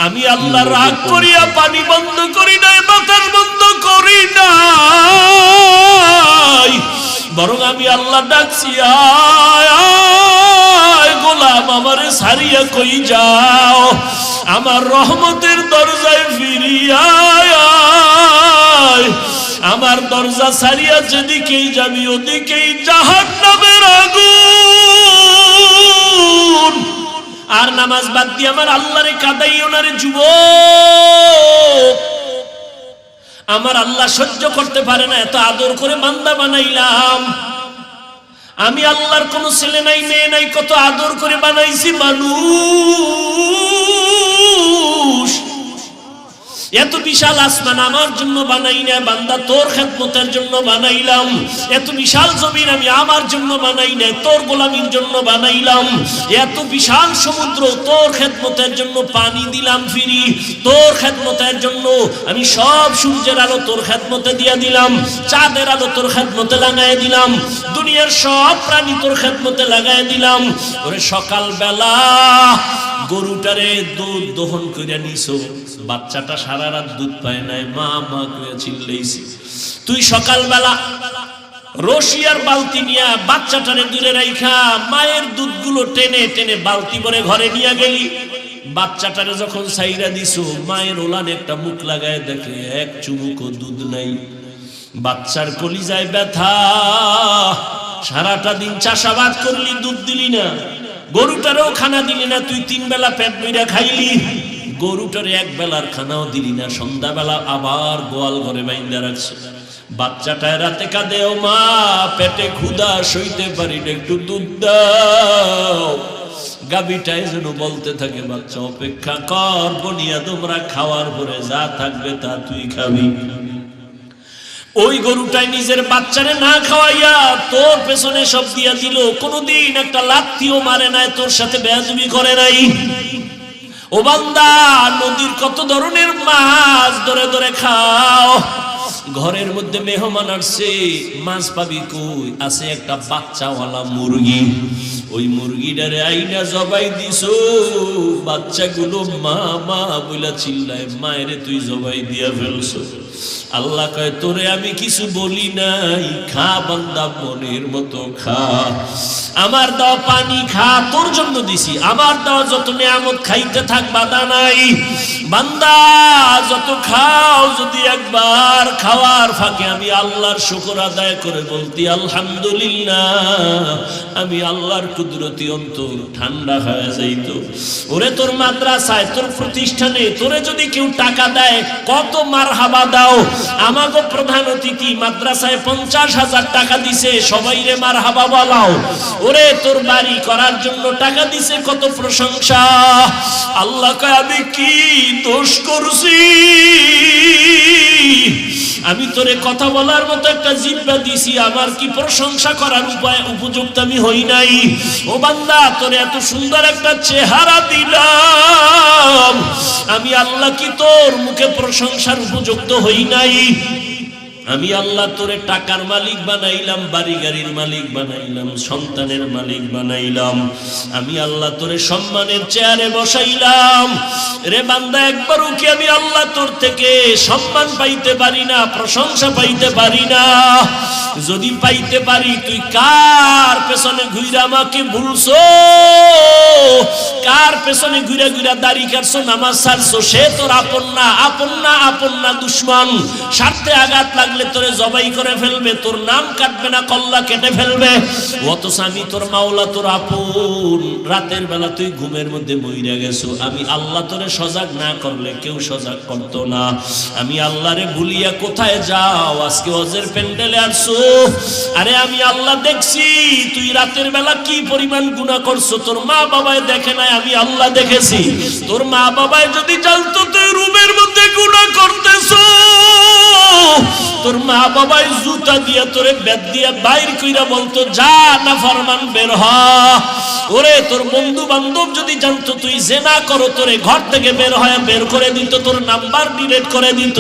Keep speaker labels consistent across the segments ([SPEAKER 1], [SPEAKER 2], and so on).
[SPEAKER 1] আমি আল্লাহ রাগ করিয়া পানি বন্ধ করি নাই, বাতাস বন্ধ করি নাই, বরং আমি আল্লাহ ডাকছি আয় গোলাম আমারে ছাড়িয়া কই যাও, আমার রহমতের দরজায় ফিরিয়া আয়। আমার দরজা ছাড়িয়া যেদিকেই যাবি ওদিকেই জাহান্নামের আগুন। আর নামাজ বাদ দিয়ে আমার আল্লাহরে কাঁদাইও না রে যুবক। আমার আল্লাহ সহ্য করতে পারে না, এত আদর করে বান্দা বানাইলাম। আমি আল্লাহর কোনো ছেলে নাই মেয়ে নাই, কত আদর করে বানাইছি মানুষ। এত বিশাল আসমান আমার জন্য বানাই না বান্দা, তোর খেদমতের জন্য বানাইলাম। এত বিশাল জমিন আমি আমার জন্য বানাই না, তোর গোলামির জন্য বানাইলাম। এত বিশাল সমুদ্র তোর খেদমতের জন্য পানি দিলাম ফিরি, তোর খেদমতের জন্য আমি সব সূর্যের আলো তোর খেদমতে দিয়া দিলাম, চাঁদের আলো তোর খেদমতে লাগাই দিলাম, দুনিয়ার সব প্রাণী তোর খেদমতে লাগাই দিলাম। ওরে সকালবেলা গরুটারে দুধ দহন করে নিছো, বাচ্চাটা সারা রাত দুধ পায় নাই, মা মা করে চিল্লাইছি। তুই সকালবেলা রশিয়ার বালতি নিয়া বাচ্চাটারে দূরে রাইখা মায়ের দুধগুলো টেনে টেনে বালতি ভরে ঘরে নিয়ে গেলি। বাচ্চাটারে যখন ছাইরা দিছো, মায়ের ওলানে একটা মুখ লাগায় দেখে এক চুমুকও দুধ নাই। বাচ্চার কলিজায় ব্যথা, সারাটা দিন চাষাবাদ করলি, দুধ দিলি না, গরুটারেও খানা দিলি না, তুই 3 বেলা পেট ভইরা খাইলি, গরুটারে 1 বেলার খানাও দিলি না। সন্ধ্যাবেলা আবার গোয়াল ঘরে বাইন্দা রাখছে। বাচ্চাটায় রাতে কাঁদে, ও মা পেটে ক্ষুধা সইতে পারি না, একটু দুধ দাও। গাবিটাই যেন বলতে থাকে, বাচ্চা অপেক্ষা কর, বনিয়া তোমরা খাওয়ার পরে যা থাকবে তা তুই খাবি। ওই গরুটাই নিজের বাচ্চারে না খাওয়াইয়া তোর পেছনে সব দিয়া দিল, কোনদিন একটা লাত্তিও মারে নাই, তোর সাথে বেয়াদবি করে নাই। ও বান্দা, নদীর কত ধরনের মাছ ধরে ধরে খাও। ঘরের মধ্যে মেহমান আসছে, মাছ পাবি কই? আছে একটা বাচ্চাওয়ালা মুরগি, ওই মুরগিটারে আইনা জবাই দিছো। বাচ্চাগুলো মা মা বইলা চিল্লায়, মায়েরে তুই জবাই দিয়া ফেলছো। আল্লাহ কয়, তোরে আমি কিছু বলি নাই, খা বান্দা মনের মতো খা। আমার দাও পানি খা, তোর জন্য দিছি। আমার দাও যত নিয়ামত খাইতে থাক, বাধা নাই। বান্দা যত খাও, যদি একবার খাওয়ার ফাঁকে আমি আল্লাহর শুকর আদায় করে বলতি আলহামদুলিল্লাহ, আমি আল্লাহর কুদরতি অন্তর ঠান্ডা হয়ে যাইত। ওরে তোর মাদ্রাসায়, তোর প্রতিষ্ঠানে তোরে যদি কেউ টাকা দেয়, কত মারহাবা দাও। আমাগো প্রধান অতিথি মাদ্রাসায় 50,000 টাকা দিছে, সবাই রে মারহাবা বলাও। ওরে তোর বাড়ি করার জন্য টাকা দিছে, কত প্রশংসা। আল্লাহ কয়, আমি কি দোষ করছি? আমি তোরে কথা বলার মতো একটা জিহ্বা দিছি, আমার কি প্রশংসা করার উপযুক্ত আমি হই নাই? ও বান্দা, তোরে এত সুন্দর একটা চেহারা দিলাম, আমি আল্লাহ কি তোর মুখে প্রশংসার উপযুক্ত হই নাই? আমি আল্লাহ তোরে টাকার মালিক বানাইলাম, বাড়ি গাড়ির মালিক বানাইলাম, সন্তানের মালিক বানাইলাম। আমি আল্লাহ তোরে সম্মানের চেয়ারে বসাইলাম। রে বান্দা, একবারও কি আমি আল্লাহ তোর থেকে সম্মান পাইতে পারি না, প্রশংসা পাইতে পারি না? যদি পাইতে পারি, তুই কার পেছনে ঘুরে আমাকে ভুলছো? কার পেছনে ঘুরে ঘুরে দাড়ি কাটছো, নামাজ ছাড়ছো? সে তোর আপন না, আপন না, আপন না, দুশ্মন। স্বার্থে আঘাত লাগলে তোরে জবাই করে ফেলবে, তোর নাম কাটবে না, কল্লা কেটে ফেলবে। অথচ আমি তোর মাওলা, তোর আপন। রাতের বেলা তুই ঘুমের মধ্যে মইরা গেছো, আমি আল্লাহ তোরে সজাগ না করলে কেউ সজাগ করতো না। আমি আল্লাহরে ভুলিয়া কোথায় যাও? আজকে হজের প্যান্ডেলে আসছো। আরে আমি আল্লাহ দেখছি তুই রাতের বেলা কি পরিমাণ গুনাহ করছো, তোর মা বাবায় দেখে নাই, আমি আল্লাহ দেখেছি। তোর মা বাবায় যদি জানতো তুই রুমের মধ্যে গুনাহ করতেছো, তোর মা বাবাই জুতা দিয়া তোরে বেদ দিয়া বাইর কইরা বলতো, যা না ফরমান বের হ। ওরে তোর বন্ধু বান্ধব যদি জানতো তুই জেনা করো, তোরে ঘর থেকে বের করে দিত, তোর নাম্বার ডিলিট করে দিত।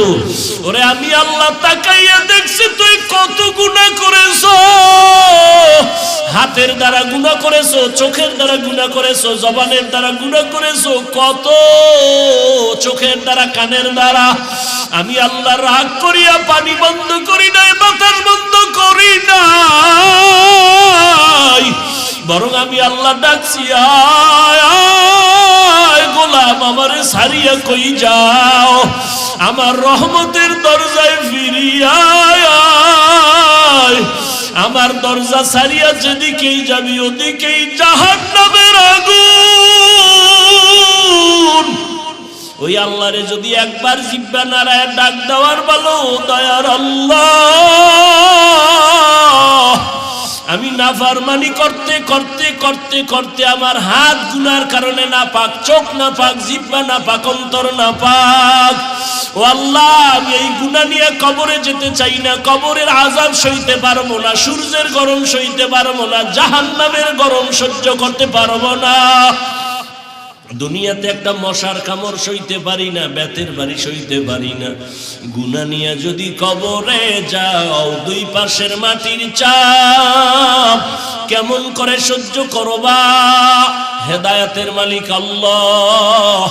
[SPEAKER 1] ওরে আমি আল্লাহ তাকাইয়া দেখছি তুই কত গুনাহ করেছো। হাতের দ্বারা গুনাহ করেছো, চোখের দ্বারা গুনাহ করেছো, জবানের দ্বারা গুনাহ করেছো, কত চোখের দ্বারা, কানের দ্বারা। আমি আল্লাহ রাগ করিয়া পানি বন্ধ করি নাই, বাতাস বন্ধ করি নাই, বরং আমি আল্লাহ ডাকছি, আয় গোলাম আমারে ছাড়িয়া কই যাও, আমার রহমতের দরজায় ফিরিয়া আয়। আমার দরজা ছাড়িয়া যেদিকেই যাবি ওদিকেই জাহান্নামের আগুন। ওই আল্লাহরে যদি একবার জিহ্বা নাড়ায় ডাক দেওয়ার বলো, দয়ার আল্লাহ, আমি নাফরমানি করতে করতে করতে করতে আমার হাত গুনার কারণে নাপাক, চোখ নাপাক, জিহ্বা নাপাক, অন্তর নাপাক। ও আল্লাহ, আমি এই গুনাহ নিয়ে কবরে যেতে চাই না, কবরের আযাব সইতে পারবো না, সূর্যের গরম সইতে পারবো না, জাহান্নামের গরম সহ্য করতে পারবো না। দুনিয়াতে একটা মশার কামড় সইতে পারি না, বেতের বাড়ি সইতে পারি না। গুনাহ নিয়ে যদি কবরে যাও, দুই পাশের মাটির চাপ কেমন করে সহ্য করবা? হেদায়েতের মালিক আল্লাহ,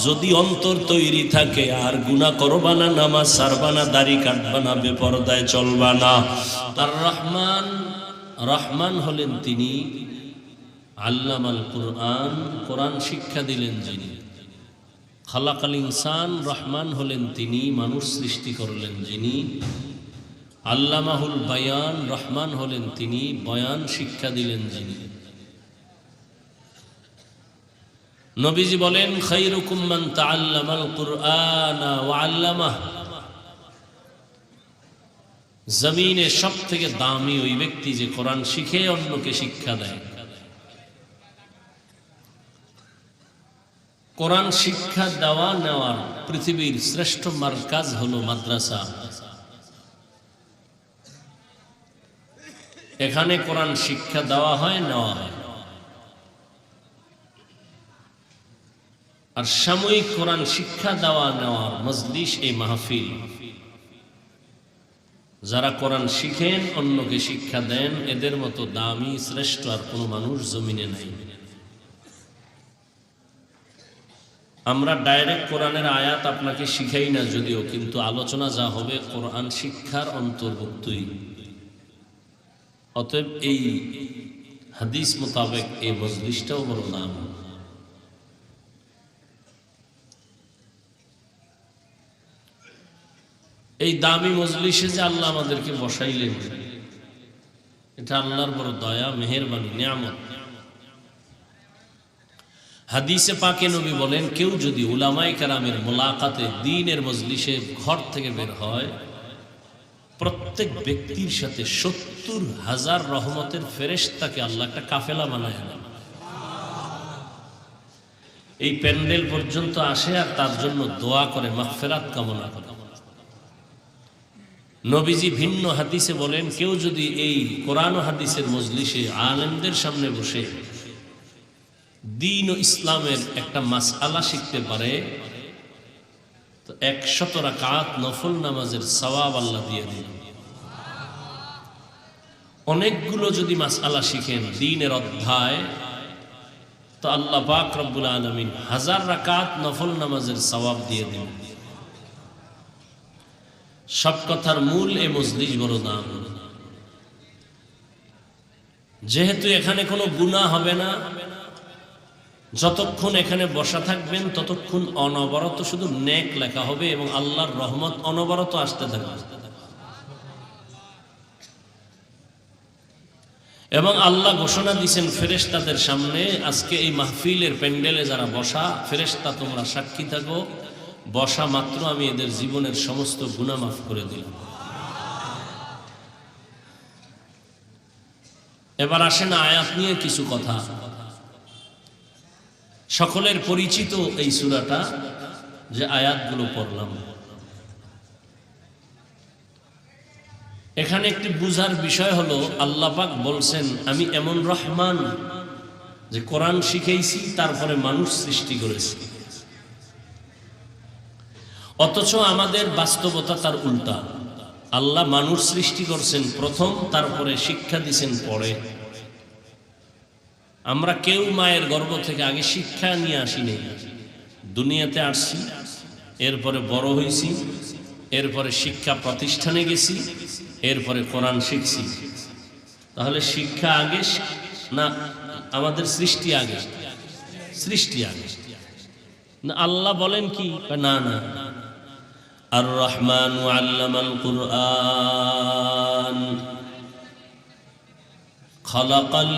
[SPEAKER 1] যদি অন্তর তৈরি থাকে আর গুনাহ করবা না, নামাজ ছাড়বা না, দাড়ি কাটবা না, বেপরদায় চলবা না। তার রহমান, রহমান হলেন তিনি আল্লামাল কুরআন, কোরআন শিক্ষা দিলেন যিনি। খালাকাল ইনসান, রহমান হলেন তিনি মানুষ সৃষ্টি করলেন যিনি। আল্লামাহুল বায়ান, রহমান হলেন তিনি বয়ান শিক্ষা দিলেন যিনি। নবীজি বলেন, খায়রুকুম মান তাআল্লামাল কুরআনা ওয়া আল্লামাহ। জমিনে সবথেকে দামি ওই ব্যক্তি যে কোরআন শিখে অন্যকে শিক্ষা দেয়। কোরআন শিক্ষা দেওয়া নেওয়ার পৃথিবীর শ্রেষ্ঠ মারকাজ হলো মাদ্রাসা। এখানে কোরআন শিক্ষা দেওয়া হয়, নেওয়া হয়। আর সাময়িক কোরআন শিক্ষা দেওয়া নেওয়ার মজলিস এই মাহফিল। যারা কোরআন শিখেন অন্যকে শিক্ষা দেন, এদের মতো দামি শ্রেষ্ঠ আর কোনো মানুষ জমিনে নাই। আমরা ডাইরেক্ট কোরআনের আয়াত আপনাকে শিখাই না যদিও, কিন্তু আলোচনা যা হবে কোরআন শিক্ষার অন্তর্ভুক্তই। অতএব এই হাদিস মোতাবেক এই মজলিসটাও বড় নাম। এই দামি মজলিসে যে আল্লাহ আমাদেরকে বসাইলেন, এটা আল্লাহর বড় দয়া, মেহেরবানি, নিয়ামত। হাদিসে পাকে নবী বলেন, কেউ যদি উলামায়ে কেরামের মোলাকাতে দ্বীনের মজলিসে ঘর থেকে বের হয়, প্রত্যেক ব্যক্তির সাথে ৭০,০০০ রহমতের ফেরেশতাকে আল্লাহ একটা কাফেলা বানায় দেন। এই প্যান্ডেল পর্যন্ত আসে আর তার জন্য দোয়া করে, মাগফিরাত কামনা করে। নবীজি ভিন্ন হাদিসে বলেন, কেউ যদি এই কোরআন ও হাদিসের মজলিসে আলেমদের সামনে বসে দ্বীন ও ইসলামের একটা মাসআলা শিখতে পারে, তো ১০০ রাকাত নফল নামাজের সওয়াব আল্লাহ দিয়ে দিন। অনেকগুলো যদি মাসআলা শিখেন দ্বীনের অধ্যায়, তো আল্লাহ পাক রব্বুল আলামিন ১০০০ রাকাত নফল নামাজের সওয়াব দিয়ে দিন। সব কথার মূল এই মজলিস বড় দাম। যেহেতু এখানে কোনো গুনাহ হবে না, যতক্ষণ এখানে বসা থাকবেন ততক্ষণ অনবরত শুধু নেক লেখা হবে এবং আল্লাহর রহমত অনবরত আসতে থাকবে। এবং আল্লাহ ঘোষণা দিয়েছেন ফেরেশতাদের সামনে, আজকে এই মাহফিলের প্যান্ডেলে যারা বসা, ফেরেশতা তোমরা সাক্ষী থাকো, বসা মাত্র আমি এদের জীবনের সমস্ত গুনাহ মাফ করে দিলাম। এবার আসেন আয়াত নিয়ে কিছু কথা। সকলের পরিচিত এই সূরাটা, যে আয়াতগুলো পড়লাম, এখানে একটি বুঝার বিষয় হলো, আল্লাহ পাক বলছেন আমি এমন রহমান যে কোরআন শিখাইছি, তারপরে মানুষ সৃষ্টি করেছি। অথচ আমাদের বাস্তবতা তার উল্টা। আল্লাহ মানুষ সৃষ্টি করছেন প্রথম, তারপরে শিক্ষা দিছেন পরে। আমরা কেউ মায়ের গর্ভ থেকে আগে শিক্ষা নিয়ে আসি নাই, দুনিয়াতে আসছি, এরপরে বড় হয়েছি, এরপরে শিক্ষা প্রতিষ্ঠানে গেছি, এরপরে কোরআন শিখছি। তাহলে শিক্ষা আগে না আমাদের সৃষ্টি আগে? সৃষ্টি আগে না। আল্লাহ বলেন কি? না না, আর রহমান আল্লামাল কুরআন খালাকাল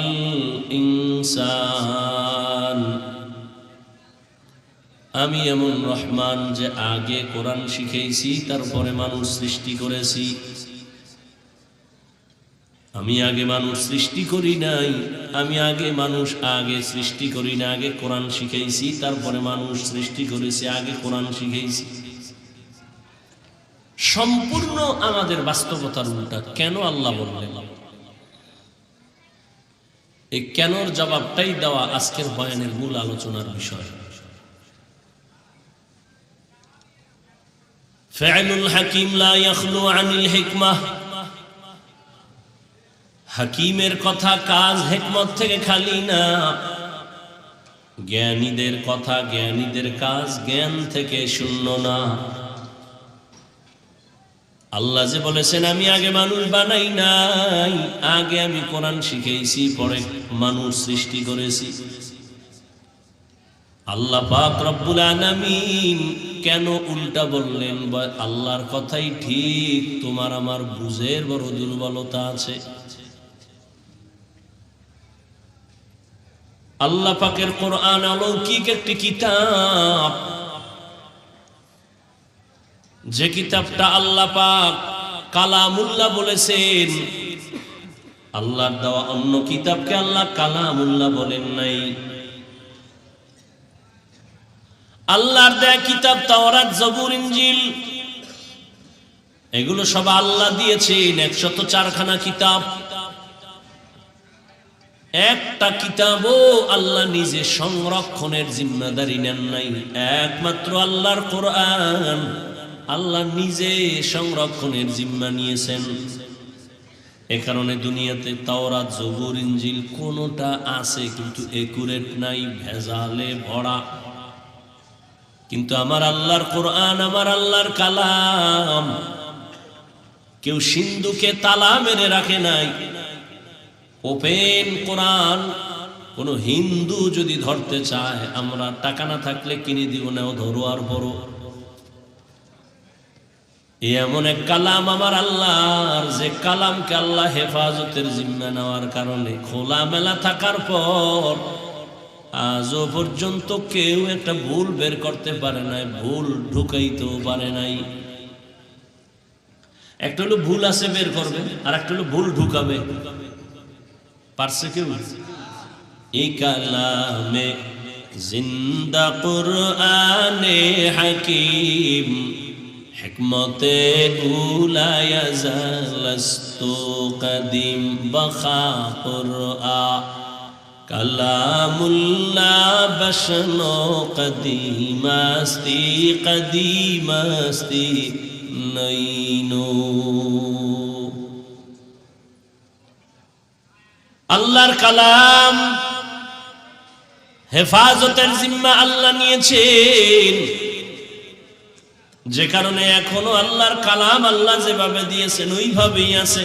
[SPEAKER 1] ইনসান। আমি এমন রহমান যে আগে কোরআন শিখেছি, তারপরে মানুষ সৃষ্টি করেছি। আমি আগে মানুষ সৃষ্টি করি নাই, আমি আগে মানুষ আগে সৃষ্টি করি না, আগে কোরআন শিখেছি, তারপরে মানুষ সৃষ্টি করেছে, আগে কোরআন শিখেছি। সম্পূর্ণ আমাদের বাস্তবতার উল্টা। কেন আল্লাহ বললেন? এই কেনর জবাবটাই দেওয়া আজকের বয়ানের মূল আলোচনার বিষয়। ফাইলুল হাকিম লা ইয়াখলু আনিল হিকমাহ। হাকিমের কথা কাজ হিকমত থেকে খালি না। জ্ঞানীদের কথা, জ্ঞানীদের কাজ জ্ঞান থেকে শূন্য না। আল্লাহ যে বলেছেন আমি আগে মানুষ বানাই নাই, আগে আমি কোরআন শিখেছি, পরে মানুষ সৃষ্টি করেছি। আল্লাহ পাক রব্বুল আলামিন কেন উল্টা বললেন? আল্লাহর কথাই ঠিক, তোমার আমার বুঝের বড় দুর্বলতা আছে। আল্লাহ পাকের কোরআন অলৌকিক একটি কিতাব, যে কিতাবটা আল্লাহ পাক কালামুল্লাহ বলেছেন। আল্লাহর দেওয়া অন্য কিতাবকে আল্লাহ কালামুল্লাহ বলেন নাই। আল্লাহর দেয়া কিতাব তাওরাত, জবুর, ইনজিল, এগুলো সব আল্লাহ দিয়েছেন। 104খানা কিতাব। একটা কিতাবও আল্লাহ নিজে সংরক্ষণের জিম্মাদারি নেন নাই। একমাত্র আল্লাহর কোরআন আল্লাহ নিজে সংরক্ষণের জিম্মা নিয়েছেন। এ কারণে দুনিয়াতে তাওরাত, জবুর, ইনজিল কোনটা আছে কিন্তু একুরেট নাই, ভেজালে ভরা। কিন্তু আমার আল্লাহর কোরআন, আমার আল্লাহর কালাম, কেউ সিন্ধুকে তালা মেরে রাখে নাই। ওপেন কোরআন। কোন হিন্দু যদি ধরতে চায়, আমরা টাকা না থাকলে কিনে দিব না, ও ধরো আর পড়ো। এমন এক কালাম আমার আল্লাহর, যে কালামকে আল্লাহ হেফাজতের জিম্মা নেওয়ার কারণে খোলামেলা থাকার পর আজও পর্যন্ত কেউ একটা ভুল বের করতে পারে নাই, ভুল ঢুকাইতেও পারে নাই। একটা হলো ভুল আছে বের করবে, আর একটা হলো ভুল ঢুকাবে। পারছে কেউ? এই কালামে জিন্দা কুরআনে হাকিম, হিকমতে উলায়া জালাস্তু কদিম বখা কুরআন কালামুল্লাহ বশনো কদিমাস্তি কদিমাস্তি নইনো। আল্লাহর কালাম হেফাজতের জিম্মা আল্লাহ নিয়েছেন, যে কারণে এখনো আল্লাহর কালাম আল্লাহ যেভাবে দিয়েছেন ওইভাবেই আছে।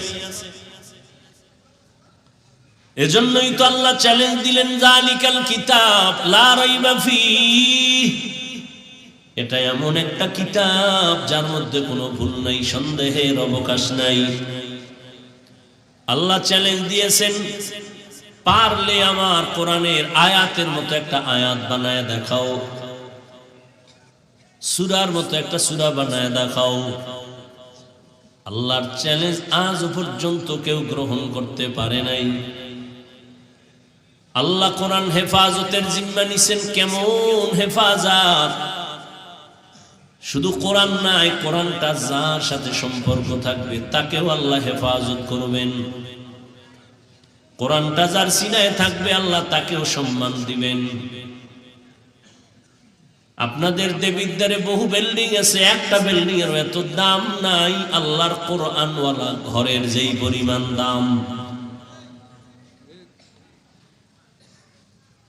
[SPEAKER 1] এজন্যই তো আল্লাহ চ্যালেঞ্জ দিলেন, জালিকাল কিতাব লা রাইবা ফীহ। এটা এমন একটা কিতাব যার মধ্যে কোনো ভুল নাই, সন্দেহের অবকাশ নাই। আল্লাহ চ্যালেঞ্জ দিয়েছেন, পারলে আমার কোরআনের আয়াতের মতো একটা আয়াত বানায় দেখাও, সূরার মতো একটা সূরা বানায় দেখাও। আল্লাহর চ্যালেঞ্জ আজ পর্যন্ত কেউ গ্রহণ করতে পারে নাই। আল্লাহ কোরআন হেফাজতের জিম্মা নিছেন। কেমন হেফাজত? শুধু কোরআন নাই, কোরআনটা যার সাথে সম্পর্ক থাকবে তাকেও আল্লাহ হেফাজত করবেন। কোরআনটা যার সিনায় থাকবে আল্লাহ তাকেও সম্মান দিবেন। আপনাদের দেবিদ্বারে বহু বিল্ডিং আছে, একটা বিল্ডিং এর এত দাম নাই আল্লাহর কোরআনওয়ালা ঘরের যেই পরিমাণ দাম।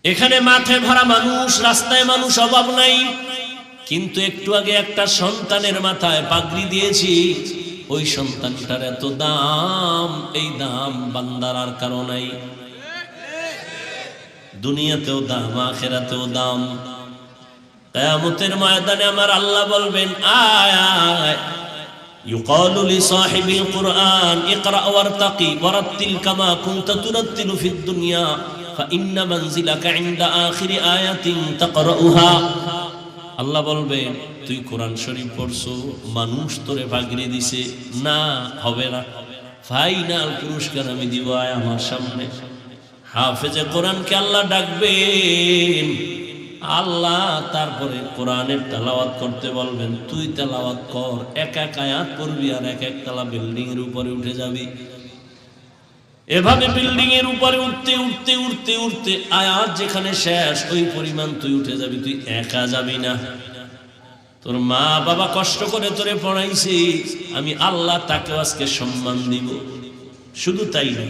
[SPEAKER 1] এখানে মাঠে ভরা মানুষ, রাস্তায় মানুষ, অভাব নাই। কিন্তু একটু আগে একটা সন্তানের মাথায় পাগড়ি দিয়েছি, ওই সন্তানটার এত দাম, এই দাম বান্দার আর কারো নাই। দুনিয়াতেও দাম, আখিরাতেও দাম। কিয়ামতের ময়দানে আমার আল্লাহ বলবেন, আয় আয়। ইউকালু লিসাহিবিল কুরআন ইকরা ওয়ারতাকি ওয়ারাত্তিল কামা কুনতা তুরাত্তিলু ফিদ দুনিয়া ফাইন্না মানজিলাকা ইনদা আখিরি আয়াতিন তাকরাউহা। আল্লাহ বলবেন, তুই কোরআন শরীফ পড়ছো, মানুষ তোরে পাগড়ি দিছে, না হবে না, ফাইনাল পুরস্কার আমি দিব, আয় আমার সামনে। হাফেজে কোরআনকে আল্লাহ ডাকবেন, আল্লাহ তারপরে কোরআনের তেলাওয়াত করতে বলবেন, তুই তেলাওয়াত কর, এক এক আয়াত পড়বি আর এক এক তলা বিল্ডিং এর উপরে উঠে যাবি। এভাবে বিল্ডিং এর উপরে উঠতে উঠতে উঠতে উঠতে আয়াত যেখানে শেষ ওই পরিমাণ তুই উঠে যাবি, তুই একা যাবি না। তোর মা বাবা কষ্ট করে তোরে পড়াইছে, আমি আল্লাহ তাকে আজকে সম্মান দিব। শুধু তাই না,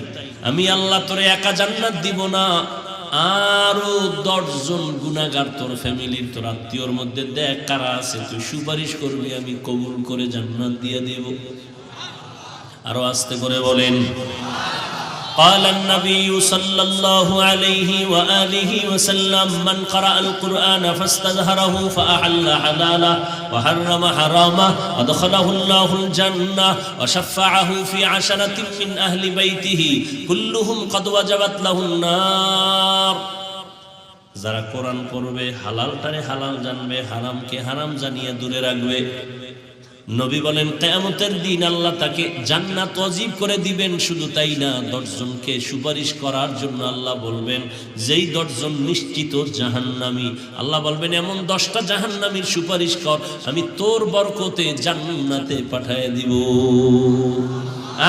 [SPEAKER 1] আমি আল্লাহ তোরে একা জান্নাত দিব না, আরো 10 জন গুনাহগার তোর ফ্যামিলির, তোর আত্মীয়র মধ্যে দেখ কারা আছে, তুই সুপারিশ করবি, আমি কবুল করে জান্নাত দিয়ে দেব। আরো আস্তে করে বলেন, قال النبي صلى الله عليه وآله وسلم من قرأ القرآن فاستظهره فأحل حلاله وحرم حرامه ودخله الله الجنة وشفعه في 10 من أهل بيته كلهم قد وجبت له النار। যারা কোরআন পড়বে, হালালটারে হালাল জানবে, হারামকে হারাম জানিয়ে দূরে রাখবে, নবী বলেন কিয়ামতের দিন আল্লাহ তাকে জান্নাত ওয়াজিব করে দিবেন। শুধু তাই না, 10 জনকে সুপারিশ করার জন্য আল্লাহ বলবেন, যেই 10 জন নিশ্চিত জাহান্নামী, আল্লাহ বলবেন এমন 10টা জাহান্নামীর সুপারিশ কর, আমি তোর বরকতে জান্নাতে পাঠিয়ে দিব।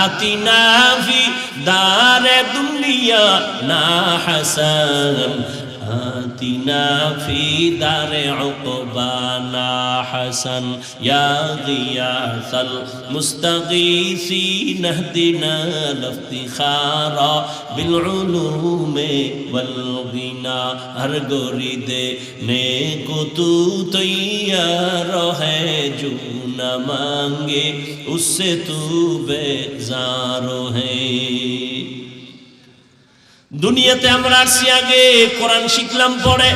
[SPEAKER 1] আতিনা ফি দারে দুনিয়া না হাসান آتنا في دار عقبانا حسن يا غياث المستغيثين اهدنا الافتخارا بالعلوم والغنى ہر گوری دینے کو تو تیار ہے، جو نہ مانگے اس سے تو بیزار ہے۔ দুনিয়াতে আমরা আসছি আগে কোরআন শিখলাম পরে,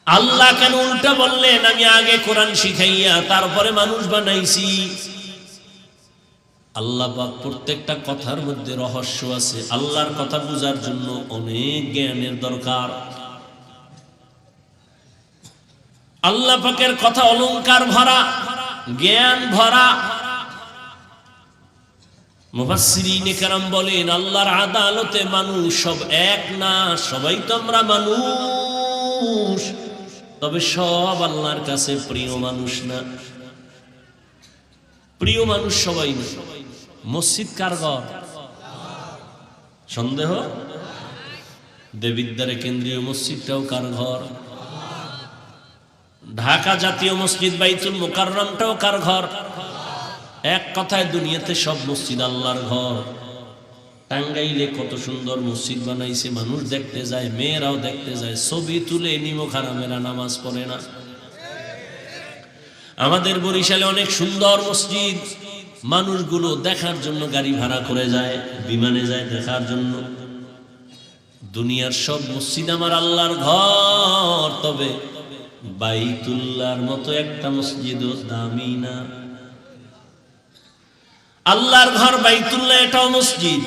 [SPEAKER 1] আল্লাহ কেন উল্টা বললেন, আমি আগে কোরআন শিখাইয়া তারপরে মানুষ বানাইছি। আল্লাহ পাক প্রত্যেকটা কথার মধ্যে রহস্য আছে। আল্লাহর কথা বোঝার জন্য অনেক জ্ঞানের দরকার। আল্লাহ পাকের কথা অলংকার ভরা, জ্ঞান ভরা। মুফাসসিরিনে কেরাম বলেন, আল্লাহর আদালতে মানুষ সব এক না, সবাই তো আমরা মানুষ, তবে সব আল্লাহর কাছে প্রিয় মানুষ না। প্রিয় মানুষ সবাই না। মসজিদ কার ঘর? সন্দেহ? দেবিদ্বারে কেন্দ্রীয় মসজিদটাও কার ঘর? ঢাকা জাতীয় মসজিদ বাইতুল মুকাররমটাও কার ঘর? এক কথায় দুনিয়াতে সব মসজিদ আল্লাহর ঘর। টাঙ্গাইলে কত সুন্দর মসজিদ বানাইছে, মানুষ দেখতে যায়, মেয়েরাও দেখতে যায়, ছবি তুলে নিমক হারামেরা নামাজ পড়ে না। আমাদের বরিশালে অনেক সুন্দর মসজিদ, মানুষগুলো দেখার জন্য গাড়ি ভাড়া করে যায়, বিমানে যায় দেখার জন্য। দুনিয়ার সব মসজিদ আমার আল্লাহর ঘর, তবে বাইতুল্লাহর মতো একটা মসজিদও দামি না। আল্লাহর ঘর বাইতুল্লাহ, এটাও মসজিদ,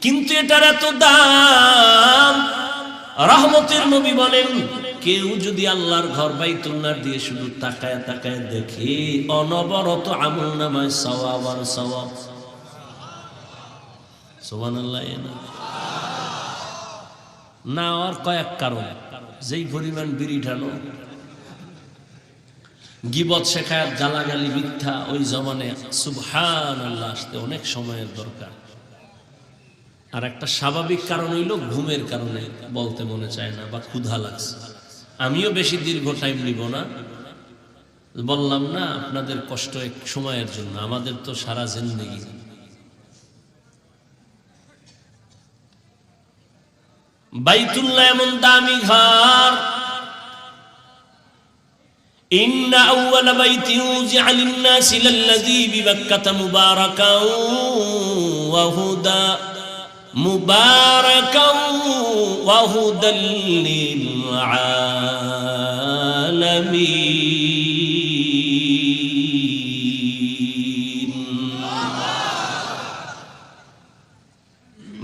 [SPEAKER 1] কিন্তু এটার এত দাম। রহমতের নবী বলেন, কেউ যদি আল্লাহর ঘর বাইতুল্লাহ দিয়ে শুধু তাকায় তাকায় দেখে, অনবরত আমলনামায় সওয়াব আর সওয়াব। সুবহানাল্লাহ। না আর কয়েক কারণ, যেই পরিমাণ বিড়ি ঢালো, গীবত শেখায়, গালাগালি, মিথ্যা, ওই জমানে সুবহানাল্লাহ আসতে অনেক সময়ের দরকার। আর একটা স্বাভাবিক কারণ হইল ঘুমের কারণে বলতে মনে চায় না বা ক্ষুধা লাগছে। আমিও বেশি দীর্ঘ টাইম নিব না, বললাম না আপনাদের কষ্ট এক সময়ের জন্য, আমাদের তো সারা জিন্দেগি। বাইতুল্লাহ এমন দামি ঘর, ইন্না আউওয়ালা বাইতিন উযিআ লিন-নাসি লাল্লাযী বিবাক্কাতা মুবারাকাও ওয়া হুদা মুবারাকাও ওয়া হুদাল লিল আলামিন।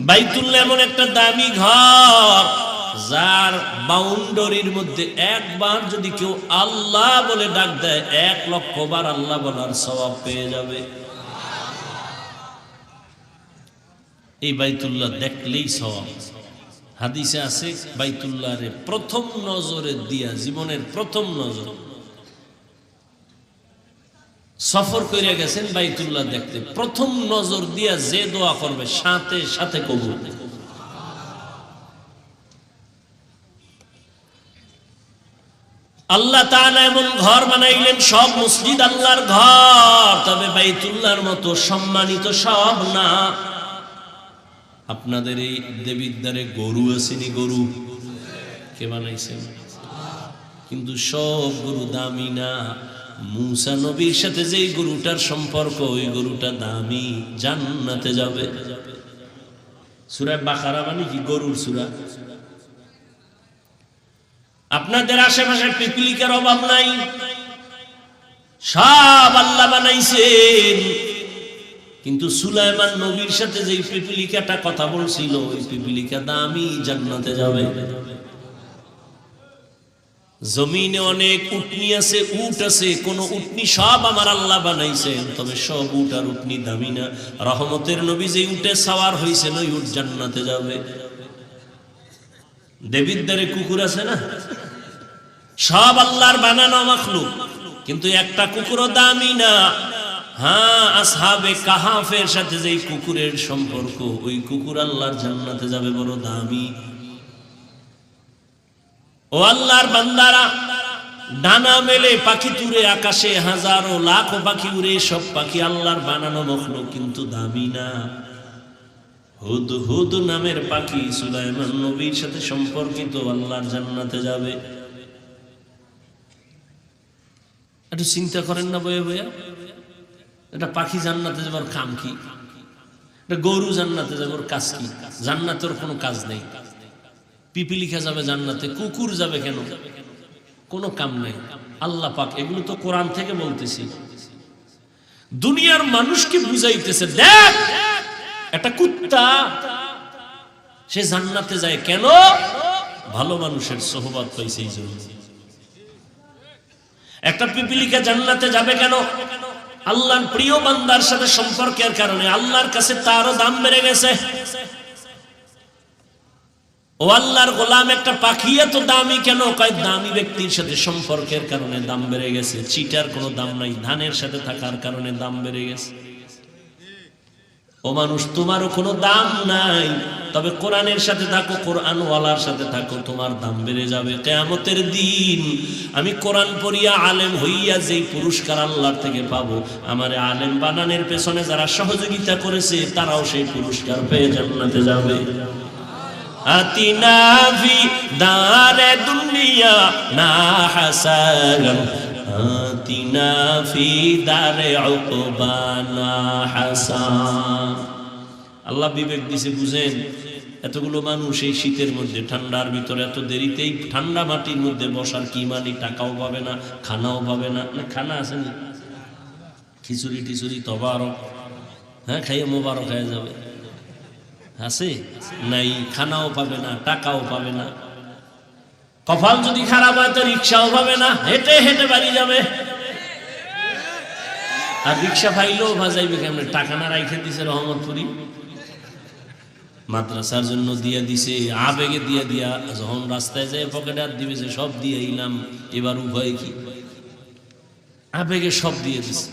[SPEAKER 1] বাইতুল্লাহ এমন একটা দামি ঘর যার বাউন্ডারির মধ্যে একবার যদি কেউ আল্লাহ বলে ডাক দেয় 1,00,000 বার আল্লাহ বলার সওয়াব পেয়ে যাবে। এই বাইতুল্লাহ দেখলেই সওয়াব। হাদিসে আছে বাইতুল্লাহরে প্রথম নজরে দিয়া, জীবনের প্রথম নজর সফর করে গেছেন বাইতুল্লাহ দেখতে, প্রথম নজর দিয়া যে দোয়া করবে সাথে সাথে কবুল। আল্লাহ তাআলা এমন ঘর বানাইলেন, সব মসজিদ আল্লাহর ঘর, তবে বাইতুল্লাহর মতো সম্মানিত সব না। আপনাদের এই দেবীর দ্বারে গরু আসেনি, গরু কে বানাইছেন? কিন্তু সব গরু দামি না। মুসা নবীর সাথে যেই গরুটার সম্পর্ক, ওই গরুটা দামি, জান্নাতে যাবে। সূরা বাকারা মানে কি? গরুর সূরা। আপনাদের আশেপাশে পিপিলিকার অভাব নাই, সব আল্লাহ বানাইছেন। কিন্তু সুলাইমান নবীর সাথে যে পিপিলিকাটা কথা বলছিল, ওই পিপিলিকা দামি, জান্নাতে যাবে। জমিনে অনেক উটনি আছে, উট আছে, কোন উটনি সব আমার আল্লাহ বানাইছেন, তবে সব উট আর উটনি দামি না। রহমতের নবী যে উটে সাওয়ার হইছেন, ওই উট জান্নাতে যাবে। দেবীর দ্বারে কুকুর আছে না, সব আল্লাহর বানানো মাখলুক, কিন্তু একটা কুকুরও দামি না। হ্যাঁ, আসহাবে কাহাফের সাথে যে কুকুরের সম্পর্ক, ওই কুকুর আল্লাহর জান্নাতে যাবে, বড় দামি। ও আল্লাহর বান্দারা, ডানা মেলে পাখি তুরে আকাশে হাজারো লাখো পাখি উড়ে, সব পাখি আল্লাহর বানানো মাখলুক, কিন্তু দামি না। হুদহুদ নামের পাখি সুলাইমান নবীর সাথে সম্পর্কিত, আল্লাহর জান্নাতে যাবে। একটু চিন্তা করেন না বয়ে বয়া, এটা পাখি জান্নাতে যাবার কাম কি? এটা গরু জান্নাতে যাবার কাজ কি? জান্নাতের কোনো কাজ নেই। পিপিলিকা যাবে জান্নাতে, কুকুর যাবে কেন? কোনো কাম নেই। আল্লাহ পাক এগুলো তো কোরআন থেকে বলতেছি, দুনিয়ার মানুষকে বুঝাইতেছে। দেখ, একটা কুত্তা সে জান্নাতে যায় কেন? ভালো মানুষের সোহবত পাইছে এই জন্য। একটা পিপিলিকা জান্নাতে যাবে কেন? আল্লাহর প্রিয় বান্দার সাথে সম্পর্কের কারণে। আল্লাহর কাছে তারও দাম বেড়ে গেছে। ও আল্লাহর গোলাম, একটা পাখি এত দামি কেন? কয় দামি ব্যক্তির সাথে সম্পর্কের কারণে দাম বেড়ে গেছে। চিটার কোনো দাম নাই, ধানের সাথে থাকার কারণে দাম বেড়ে গেছে। ও মানুষ, তোমারও কোনো দাম নাই, তবে কোরআনের সাথে থাকো, কোরআনওয়ালার সাথে থাকো, তোমার দাম বেড়ে যাবে। কিয়ামতের দিন আমি কোরআন পড়িয়া আলেম হইয়া যেই পুরস্কার আল্লাহর থেকে পাবো, আমার আলেম বানানোর পেছনে যারা সহযোগিতা করেছে, তারাও সেই পুরস্কার পেয়ে জান্নাতে যাবে। আতিনা ফি দারে দুনিয়া না হাসান, আতিনা ফি দারে উকবানা হাসান। আল্লাহ বিবেক দিছে, বুঝেন। এতগুলো মানুষ এই শীতের মধ্যে, ঠান্ডার ভিতরে, এত দেরিতেই ঠান্ডা মাটির মধ্যে বসার কি মানি? টাকাও পাবে না, খানাও পাবে না। খানা আছে না? খিচুড়ি টিচুড়ি তবারক, হ্যাঁ, খাইয়ে মোবারক হয়ে যাবে। আছে নাই? খানাও পাবে না, টাকাও পাবে না। কপাল যদি খারাপ হয় তো রিক্সাও পাবে না, হেঁটে হেঁটে বাড়ি যাবে। আর রিক্সা পাইলেও ভাজাইবে কেমনে? টাকা না রাইখে দিছে রহমতপুরি, মাদ্রাসার জন্য দিয়ে দিছে, আবেগে দিয়ে দিয়া যখন রাস্তায় যায় পকেটে আর দিবে যে সব দিয়ে এলাম, এবার উভয় কি? আবেগে সব দিয়ে দিছে।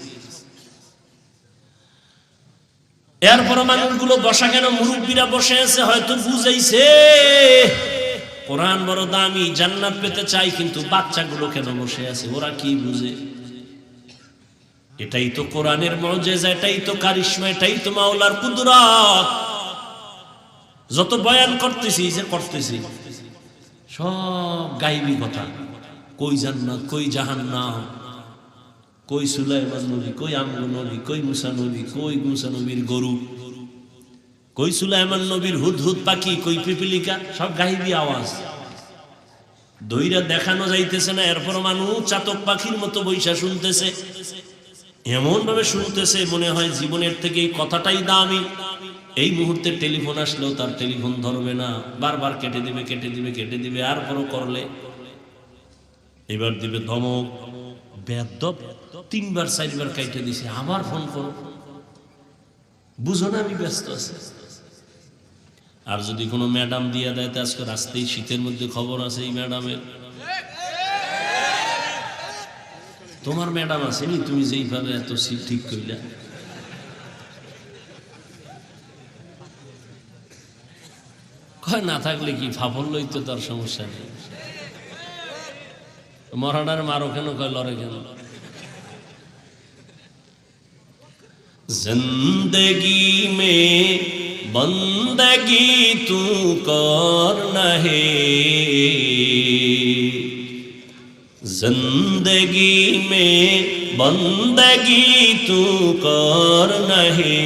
[SPEAKER 1] এরপর মানুষগুলো বসা কেন? মুরব্বীরা বসে আছে, হয়তো বুঝাইছে কোরআন বড় দামি, জান্নাত পেতে চাই, কিন্তু বাচ্চাগুলো কেন বসে আছে? ওরা কি বুঝে? এটাই তো কোরআনের মুজিজা, এটাই তো কারিশমা, এটাই তো মাওলার কুদরত। যত বয়ান করতেছি, যে করতেছি সব গায়বী কথা, কই জান্নাত, কই জাহান্নাম, কই সুলাইমান নবী, কই আমরু নবী, কই মুসা নবী, কই মুসা নবীর গরু, কই সুলাইমান নবীর হুদহুদ পাখি, কই পিপিলিকা, সব গাহিবী আওয়াজ দইরা দেখানো যাইতেছে না। এরপর মানুষ চাতক পাখির মতো বৈশা শুনতেছে, এমন ভাবে শুনতেছে মনে হয় জীবনের থেকে এই কথাটাই দামি। এই মুহূর্তে টেলিফোন আসলেও তার টেলিফোন ধরবে না, বারবার কেটে দিবে কেটে দিবে কেটে দিবে। আর পরও করলে এবার দিবে ধমক, বেয়াদব, 3 বার 4 বার কেটে দিছে, আবার ফোন করো, বুঝো না আমি ব্যস্ত আছি। আর যদি কোনো ম্যাডাম দিয়া দেয়, তো আজকে রাস্তায় শীতের মধ্যে খবর আছে এই ম্যাডামের, তোমার ম্যাডাম আসেনি, তুমি যেইভাবে এত সিট ঠিক কইলা। কয় না থাকলে কি ফাফল লইতো, তার সমস্যা নেই, মরাডার মারো কেন, কয় লড়ে কেন। জিন্দগি মে বন্দগি তু করনা হে, जिंदगी में बंदगी तू करना है,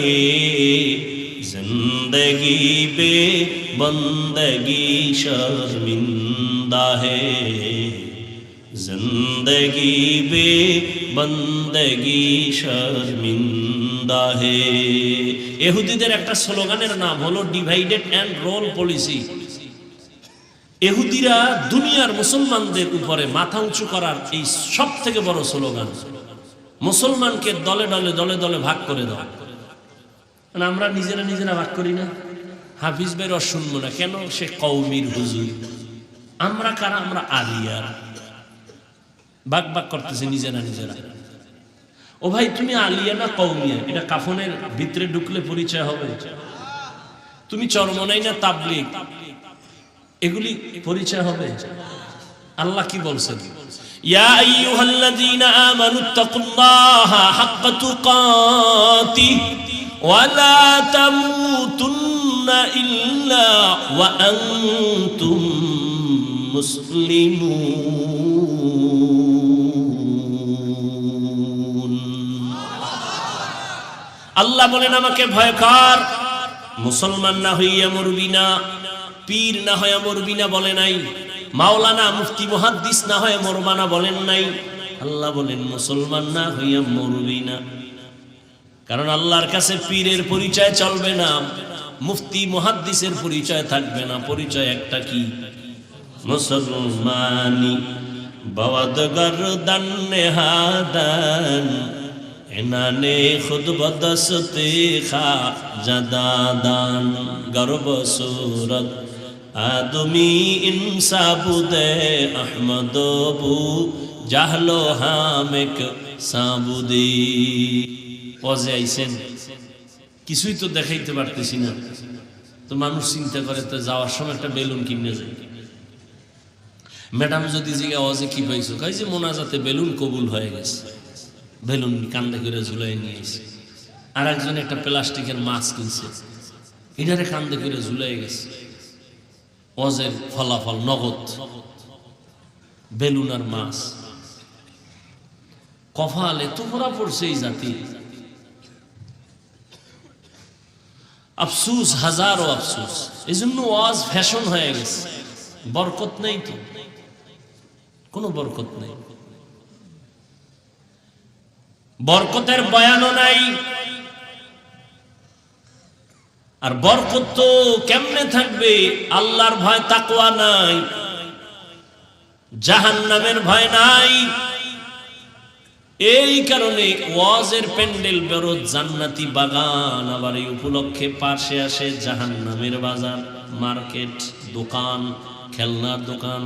[SPEAKER 1] जिंदगी बे बंदगी शर्मिंदा है, जिंदगी बे बंदगी शर्मिंदा है। ইহুদিদের একটা স্লোগানের নাম হলো ডিভাইডেড অ্যান্ড রোল পলিসি। ইহুদিরা দুনিয়ার মুসলমানদের উপরে মাথা উঁচু করার এই সব থেকে বড় স্লোগান, মুসলমানকে দলে দলে দলে দলে ভাগ করে দাও। আমরা নিজেরা নিজেরা ভাগ করি না, হাফিজ ভাইয়ের শুনবো না কেন, সে কওমির হুজুর, আমরা কারা, আমরা আলিয়ার, ভাগ ভাগ করতেছে নিজেরা নিজেরা। ও ভাই তুমি আলিয়া না কওমিয়া, এটা কাফনের ভিতরে ঢুকলে পরিচয় হবে। তুমি চরমনাই না তাবলীগ, এগুলি পরিচয় হবে। আল্লাহ কি বলছেন, ইয়া আইয়ুহাল্লাযীনা আমানুত্তাকুল্লাহা হাক্কা তুকাতিহি ওয়া লা তামুতুন্না ইল্লা ওয়া আনতুম মুসলিমুন। আল্লাহ বলেন আমাকে ভয় কর, মুসলমান না হইয়া মরবি না, পীর না হয়ে মরবি না বলে নাই, মাওলানা মুফতি মুহাদ্দিস না হয়ে মরবা না বলেন নাই। আল্লাহ বলেন মুসলমান না হইয়া মরবি না, কারণ আল্লাহর কাছে পীরের পরিচয় চলবে না, মুফতি মুহাদ্দিসের পরিচয় থাকবে না। পরিচয় একটা কি, মুসলমানি বাওয়াদ গরদান নেহাদান এনানে খুদ বদসতে খা জাদাদান গর্ব সুরত আদমি ইনসাবুদে আহমদবু জাহলো হামেক সাবুদি। ওয়াজে আইছেন, কিছুই তো দেখাইতে পারতেছি না, তো মানুষ চিন্তা করে তো যাওয়ার সময় একটা বেলুন কিনে যায়। ম্যাডাম যদি জিজ্ঞা ওয়াজে কি পাইছো, কই যে মোনাজাতে বেলুন কবুল হয়ে গেছে, বেলুন কান্দে করে ঝুলাই নিয়ে এসে। আর একজন একটা প্লাস্টিকের মাছ কিনছে, এটারে কান্দে করে ঝুলাই গেছে। ওয়াজের ফলাফল নগদ, বেলুন আর মাছ। কপালে তো ভরা পড়ছে এই জাতি, আফসুস, হাজারো আফসুস। এই জন্য ওয়াজ ফ্যাশন হয়ে গেছে, বরকত নেই তো, কোনো বরকত নেই, বরকতের বয়ানও নাই। আর বরকত তো কেমনে থাকবে, আল্লাহর ভয় তাকওয়া নাই, জাহান্নামের ভয় নাই। এই কারণে ওয়াজের প্যান্ডেল বেরো জান্নাতি বাগান, আবার এই উপলক্ষে পাশে আসে জাহান্নামের বাজার, মার্কেট, দোকান, খেলনার দোকান।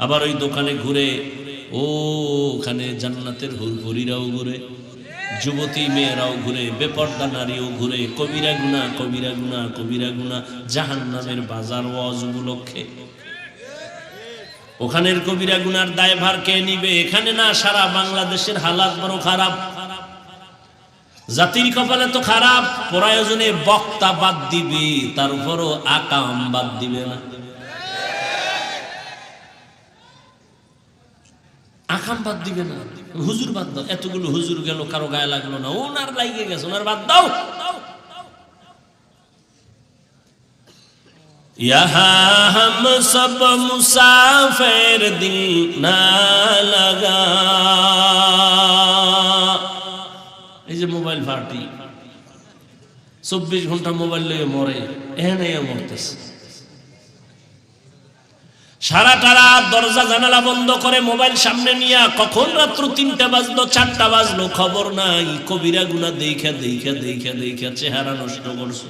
[SPEAKER 1] আবার ওই দোকানে ঘুরে ওখানে জান্নাতের হুরহুরিরাও ঘুরে, যুবতী মেয়েরাও ঘুরে, বেপর্দা নারীও ঘুরে, কবিরা গুনাহ কবিরা গুনাহ কবিরা গুনাহ, জাহান্নামের বাজার ওয়াজ উপলক্ষে। ওখানের কবিরা গুনার দায়ভার কে নিবে? এখানে না, সারা বাংলাদেশের হালাত বড় খারাপ। জাতির কপালে তো খারাপ, প্রয়োজনে বক্তা বাদ দিবে, তার উপরও আকাম বাদ দিবে না। আকাম বাদ দিবে না, হুজুর বাদ দাও, এতগুলো হুজুর গেল কারো গায়ে লাগলো না, ওনার লাগিয়ে গেছে, ওনার বাদ দাও। यहाँ हम सब मुसाफिर दिल ना लगा। এই যে মোবাইল পার্টি 24 ঘন্টা মোবাইল নিয়ে মরে, এখানে মরতেছে। সারাটা রাত দরজা জানালা বন্ধ করে মোবাইল সামনে নিয়ে, কখন রাত্র 3টা বাজলো 4টা বাজলো খবর নাই। কবিরা গুনাহ দেখা দেখা দেখা দেখা চেহারা নষ্ট করছো,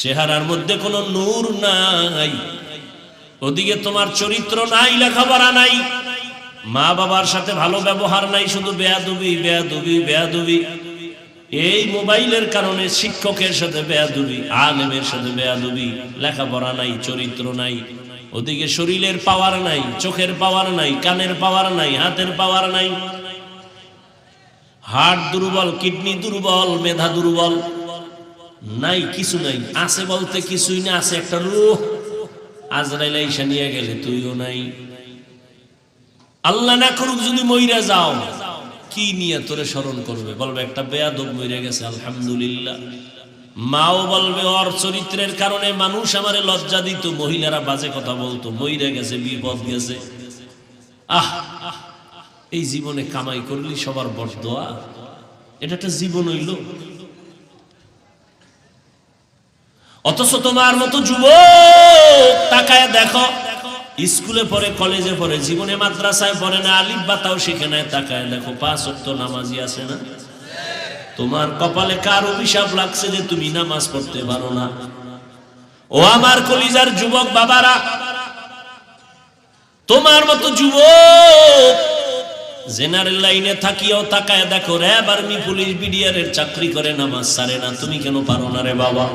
[SPEAKER 1] চেহারার মধ্যে কোনো নূর নাই, ওদিকে তোমার চরিত্র নাই, লেখাপড়া নাই, মা বাবার সাথে ভালো ব্যবহার নাই, শুধু বেয়াদবি বেয়াদবি বেয়াদবি। এই মোবাইলের কারণে শিক্ষকের সাথে বেয়াদবি, আলেমের সাথে বেয়াদবি, লেখাপড়া নাই, চরিত্র নাই, ওদিকে শরীরের পাওয়ার নাই, চোখের পাওয়ার নাই, কানের পাওয়ার নাই, হাতের পাওয়ার নাই, হার্ট দুর্বল, কিডনি দুর্বল, মেধা দুর্বল, নাই কিছু নাই। আছে বলতে কিছুই না, আছে একটা রূহ, আজরাইল আইসা নিয়ে গেলে তুইও নাই। আল্লাহ না করুক যদি মইরা যাও, কি নিয়ে তোরে স্মরণ করবে? বলবে একটা বেয়াদব মইরা গেছে আলহামদুলিল্লাহ। মাও বলবে ওর চরিত্রের কারণে মানুষ আমারে লজ্জা দিত, মহিলারা বাজে কথা বলতো, মইরা গেছে, বিপদ গেছে। আহ, এই জীবনে কামাই করলি সবার বরদোয়া, এটা একটা জীবন হইল। অথচ তোমার মতো যুবক তাকায় দেখো, স্কুলে পড়ে, কলেজে পড়ে, জীবনে মাদ্রাসায় পড়ে না, আলিফ বা তাও শিখে নেয়, তাকায় দেখো 5 ওয়াক্ত নামাজি আছে না? তোমার কপালে কার অভিশাপ লাগছে যে তুমি নামাজ পড়তে পারো না? ও আমার কলিজার যুবক বাবারা, তোমার মতো যুবক জেনারেল লাইনে থাকিও তাকায় দেখো, র্যাব, আর্মি, পুলিশ, বিডিআর এর চাকরি করে, নামাজ ছাড়ে না, তুমি কেন পারো না রে বাবা?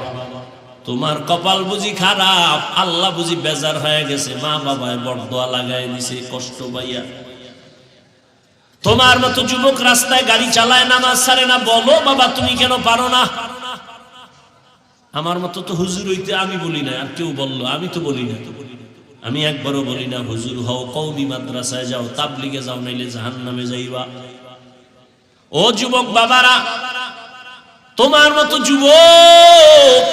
[SPEAKER 1] তোমার কপাল বুঝি খারাপ, আল্লাহ বুঝি বেজার হয়ে গেছে, মা বাবায় বরদোয়া লাগাই দিছে কষ্ট পাইয়া। তোমার মতো যুবক রাস্তায় গাড়ি চালায়, নামাজ ছাড়ে না, বলো বাবা তুমি কেন পারো না? আমার মতো তো হুজুর হইতে আমি বলি না, আর কেউ বললো, আমি তো বলি না, আমি একবারও বলি না হুজুর হও, কওমি মাদ্রাসায় যাও, তাবলিগে যাও, নাইলে জাহান্নামে যাইবা। ও যুবক বাবারা, তোমার মতো যুবক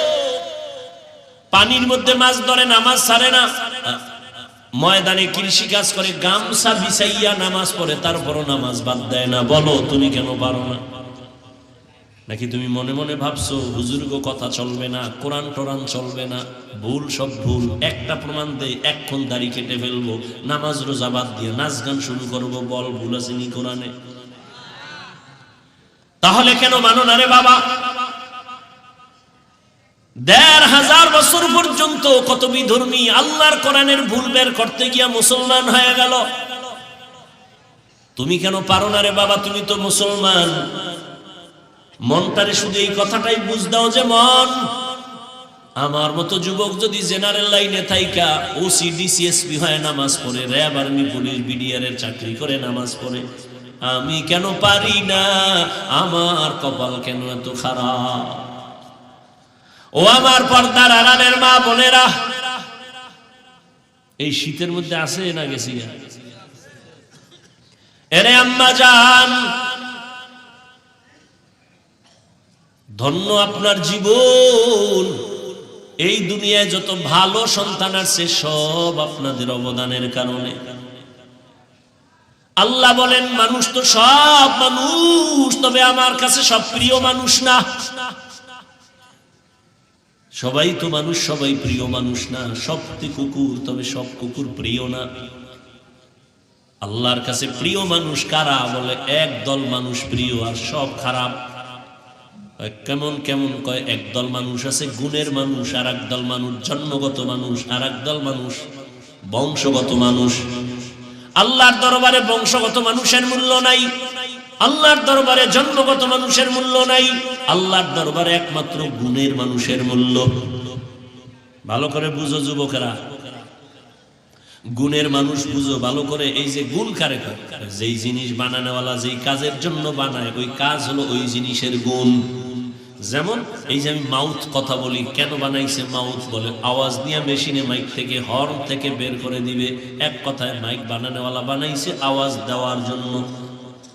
[SPEAKER 1] পানির মধ্যে মাছ ধরে, নামাজ ছাড়ে না, ময়দানে কৃষি কাজ করে, গামছা বিছাইয়া নামাজ পড়ে, তারপরও নামাজ বাদ দেয় না, বলো তুমি কেন পারো না? নাকি তুমি মনে মনে ভাবছো হুজুরগো কথা চলবে না, কোরআন টোরান চলবে না, ভুল সব ভুল, একটা প্রমাণ দে, এক্ষণ দাড়ি কেটে ফেলবো, নামাজ রোজা বাদ দিয়ে নাচ গান শুরু করবো, বল ভুল আসেনি কোরআনে? তাহলে কেন মানো না রে বাবা? ১৫০০ বছর পর্যন্ত কত বিধর্মী আল্লাহর কোরআনের ভুল বের করতে গিয়া মুসলমান হয়ে গেল, তুমি কেন পারো না রে বাবা? তুমি তো মুসলমান। মনটারে শুধু এই কথাটাই বুঝ দাও যে মন, আমার মতো যুবক যদি জেনারেল লাইনে থাইকা ওসি ডিসিএসপি হয় নামাজ পড়ে, র্যাব, আর্মি, পুলিশ, বিডিআর এর চাকরি করে নামাজ পড়ে, আমি কেন পারি না? আমার কপাল কেন এত খারাপ? ও আমার পর্দার আড়ালের মা বোনেরা, এই শীতের মধ্যে আছে না গেছি? এরে আম্মা জান, ধন্য আপনার জীবন। এই দুনিয়ায় যত ভালো সন্তান আছে সব আপনাদের অবদানের কারণে। আল্লাহ বলেন মানুষ তো সব মানুষ, তবে আমার কাছে সব প্রিয় মানুষ না। সবাই তো মানুষ, সবাই প্রিয় মানুষ না। সব কুকুর, তবে সব কুকুর প্রিয় না। আল্লাহর কাছে প্রিয় মানুষ কারা? বলে একদল মানুষ প্রিয় আর সব খারাপ। কেমন কেমন কয়, একদল মানুষ আছে গুণের মানুষ, আর একদল মানুষ জন্মগত মানুষ, আর একদল মানুষ বংশগত মানুষ। আল্লাহর দরবারে বংশগত মানুষের মূল্য নাই, আল্লাহর দরবারে জন্মগত মানুষের মূল্য নাই, আল্লাহর দরবারে একমাত্র গুণের মানুষের মূল্য। ভালো করে বুঝো যুবকেরা, গুণের মানুষ বুঝো ভালো করে। এই যে গুণ কারে কয়? যেই জিনিস বানানোওয়ালা যেই কাজের জন্য বানায়, ওই কাজ হলো ওই জিনিসের গুণ। যেমন এই যে আমি মাউথ কথা বলি, কেন বানাইছে মাউথ? বলে আওয়াজ নিয়ে মেশিনে মাইক থেকে হর্ন থেকে বের করে দিবে। এক কথায় মাইক বানানোওয়ালা বানাইছে আওয়াজ দেওয়ার জন্য।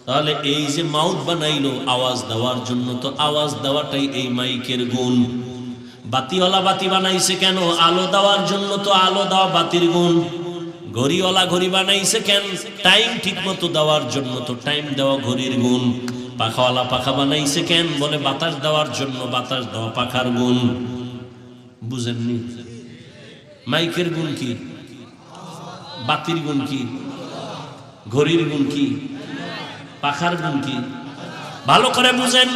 [SPEAKER 1] তাহলে এই যে মাউথ বানাইলো আওয়াজ দেওয়ার জন্য, তো আওয়াজ দেওয়াটাই এই মাইকের গুণ। বাতিওয়ালা বাতি বানাইছে কেন? আলো দেওয়ার জন্য, তো আলো দেওয়া বাতির গুণ। ঘড়িওয়ালা ঘড়ি বানাইছে কেন? টাইম ঠিক মতো দেওয়ার জন্য, তো টাইম দেওয়া ঘড়ির গুণ। পাখাওয়ালা পাখা বানাইছে কেন? বলে বাতাস দেওয়ার জন্য, বাতাস দেওয়া পাখার গুণ। বুঝেননি? মাইকের গুণ কি? বাতির গুণ কি? ঘড়ির গুণ কি? পাখার গুণ কি? ভালো করে বুঝেন।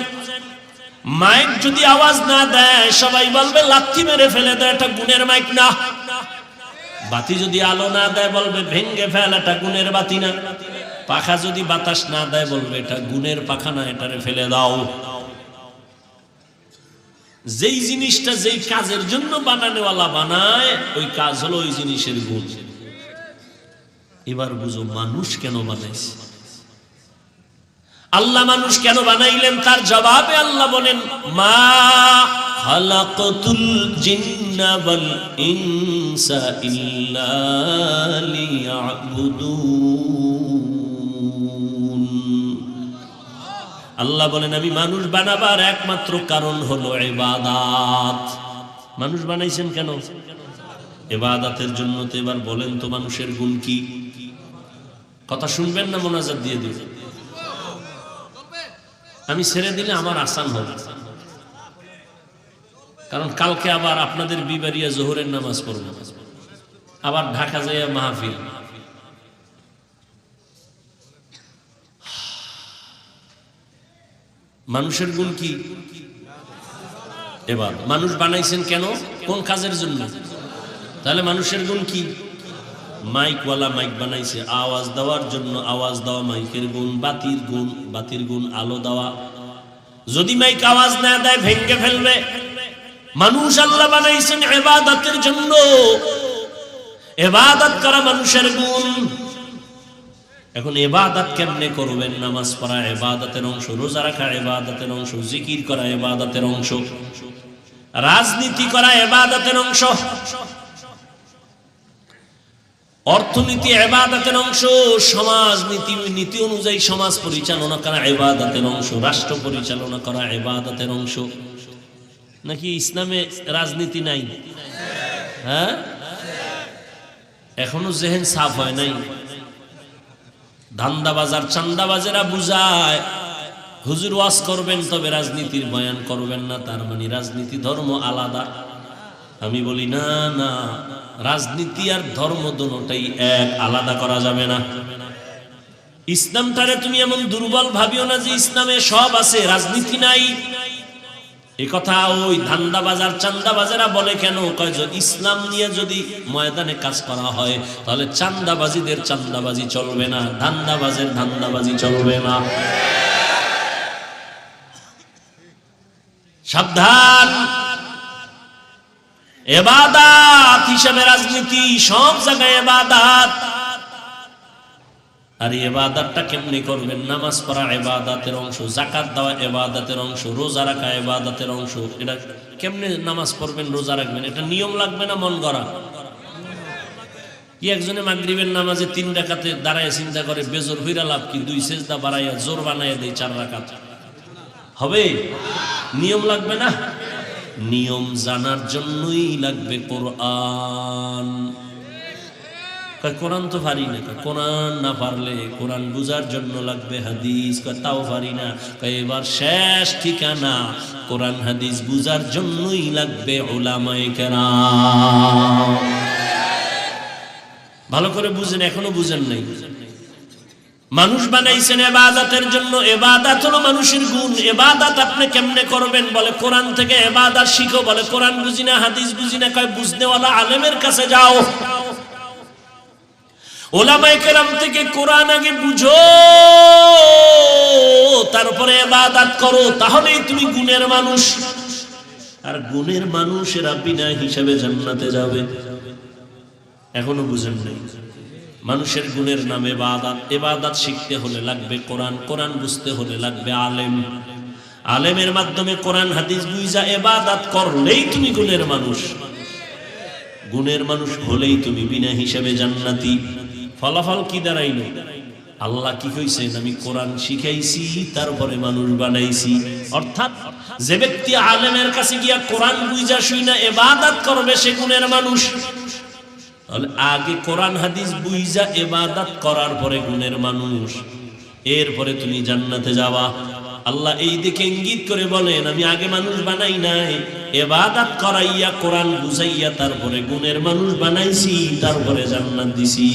[SPEAKER 1] মাইক যদি আওয়াজ না দেয় সবাই বলবে লাথি মেরে ফেলে দেয়, এটা গুণের মাইক না। বাতি যদি আলো না দেয় বলবে ভেঙ্গে ফেল, এটা গুণের বাতি না। পাখা যদি বাতাস না দেয় বলবে এটা গুণের পাখা না, এটারে ফেলে দাও। যেই জিনিসটা যেই কাজের জন্য বানানোওয়ালা বানায়, ওই কাজ হলো ওই জিনিসের গুণ। এবার বুঝো মানুষ কেন বানাইছে? আল্লাহ মানুষ কেন বানাইলেন? তার জবাবে আল্লাহ বলেন, মা খালাকাতুল জিন্না ওয়াল ইনসা ইল্লা লিয়াবুদুন। আল্লাহ বলেন আমি মানুষ বানাবার একমাত্র কারণ হলো ইবাদত। মানুষ বানাইছেন কেন? ইবাদতের জন্য। তো এবার বলেন তো মানুষের গুণ কি? কথা শুনবেন না মোনাজাত দিয়ে দিবেন? আমি ছেড়ে দিলে আমার আসান হবে, কারণ কালকে আবার আপনাদের বিবারিয়া জোহরের নামাজ পড়ব, আবার ঢাকা যাইয়া মাহফিল। মানুষের গুণ কি? এবার মানুষ বানাইছেন কেন? কোন কাজের জন্য? তাহলে মানুষের গুণ কি? মাইকওয়ালা মাইক বানাইছে আওয়াজ দেওয়ার জন্য, আওয়াজ দেওয়া মাইকের গুণ। বাতির গুণ, বাতির গুণ আলো দেওয়া। যদি মাইক আওয়াজ না দেয় ভেঙ্গে ফেলবে। মানুষ আল্লাহ বানাইছেন ইবাদতের জন্য, ইবাদত করা মানুষের গুণ। এখন ইবাদত কেমনে করবেন? নামাজ পড়া ইবাদতের অংশ, রোজা রাখা ইবাদতের অংশ, জিকির করা ইবাদতের অংশ, রাজনীতি করা ইবাদতের অংশ, অর্থনীতি ইবাদতের অংশ, সমাজ নীতি অনুযায়ী সমাজ পরিচালনা করা ইবাদতের অংশ, রাষ্ট্র পরিচালনা করা ইবাদতের অংশ। নাকি ইসলামে রাজনীতি নাই? হ্যাঁ, এখনো জেহেন সাফ হয় নাই। ধান্দাবাজার চান্দাবাজেরা বুঝায় হুজুর ওয়াজ করবেন তবে রাজনীতির বয়ান করবেন না, তার মানে রাজনীতি ধর্ম আলাদা। আমি বলি না না, রাজনীতি আর ধর্ম দুটোটাই এক, আলাদা করা যাবে না। ইসলামটারে তুমি এমন দুর্বল ভাবিও না যে ইসলামে সব আছে রাজনীতি নাই। এই কথা ওই ধান্দাবাজার চান্দাবাজেরা বলে কেন? কয় যে ইসলাম নিয়ে যদি ময়দানে কাজ করা হয় তাহলে চান্দাবাজিদের চান্দাবাজি চলবে না, ধান্দাবাজের ধান্দাবাজি চলবে না। সাবধান! ইবাদত হিসাবে রাজনীতি, সব জায়গায় ইবাদত। আর ইবাদতটা কেমনে করবেন? নামাজ পড়া ইবাদতের অংশ, যাকাত দেওয়া ইবাদতের অংশ, রোজা রাখা ইবাদতের অংশ। এটা কেমনে নামাজ পড়বেন, রোজা রাখবেন? এটা নিয়ম লাগবে না মন গড়া? কি একজনে মাগরিবের নামাজে 3 রাকাতে দাঁড়ায় চিন্তা করে বেজোর হইরা লাভ কি? 2 সেজদা বাড়াইয়া জোর বানাইয়া দেয় 4 রাকাত হবে? নিয়ম লাগবে না? নিয়ম জানার জন্যই লাগবে কোরআন। কোরআন তো পারি না, কোরআন না পারলে কোরআন বুঝার জন্য লাগবে হাদিস। তাও পারি না, এবার শেষ ঠিকানা কোরআন হাদিস বুঝার জন্যই লাগবে উলামায়ে কেরাম। ভালো করে বুঝেন, এখনো বুঝেন নাই। মানুষ বানাইছেন ইবাদতের জন্য, ইবাদত হলো মানুষের গুণ। ইবাদত আপনি কেমনে করবেন? বলে কোরআন থেকে ইবাদত শিখো। বলে কোরআন বুঝি না, হাদিস বুঝি না। কয় বুঝনেওয়ালা আলেমের কাছে যাও, উলামায়ে কেরাম থেকে কোরআন আগে বুঝো, তারপরে ইবাদত করো, তাহলেই তুমি গুণের মানুষ। আর গুণের মানুষেরা বিনা হিসাবে জান্নাতে যাবে। এখনো বুঝেন নাই? মানুষের গুণের নামে ইবাদত। ইবাদত শিখতে হলে লাগবে কোরআন, কোরআন বুঝতে হলে লাগবে আলেম। আলেমের মাধ্যমে কোরআন হাদিস বুঝা ইবাদত করলেই তুমি গুণের মানুষ, গুণের মানুষ হলেই তুমি বিনা হিসাবে জান্নাতি। ফলাফল কি দাঁড়াইল? আল্লাহ কি কইছেন? আমি কোরআন শিখাইছি, তারপরে মানুষ বানাইছি। অর্থাৎ যে ব্যক্তি আলেমের কাছে গিয়া কোরআন বুঝা শুইনা ইবাদত করবে সে গুণের মানুষ। তাহলে আগে কোরআন হাদিস বুঝা ইবাদত করার পরে গুণের মানুষ, এরপরে তুমি জান্নাতে যাবা। আল্লাহ এই দিকে ইঙ্গিত করে বলেন, আমি আগে মানুষ বানাই নাই, ইবাদত করাইয়া কোরআন বুঝাইয়া তারপরে গুণের মানুষ বানাইছি, তারপরে জান্নাত দিছি।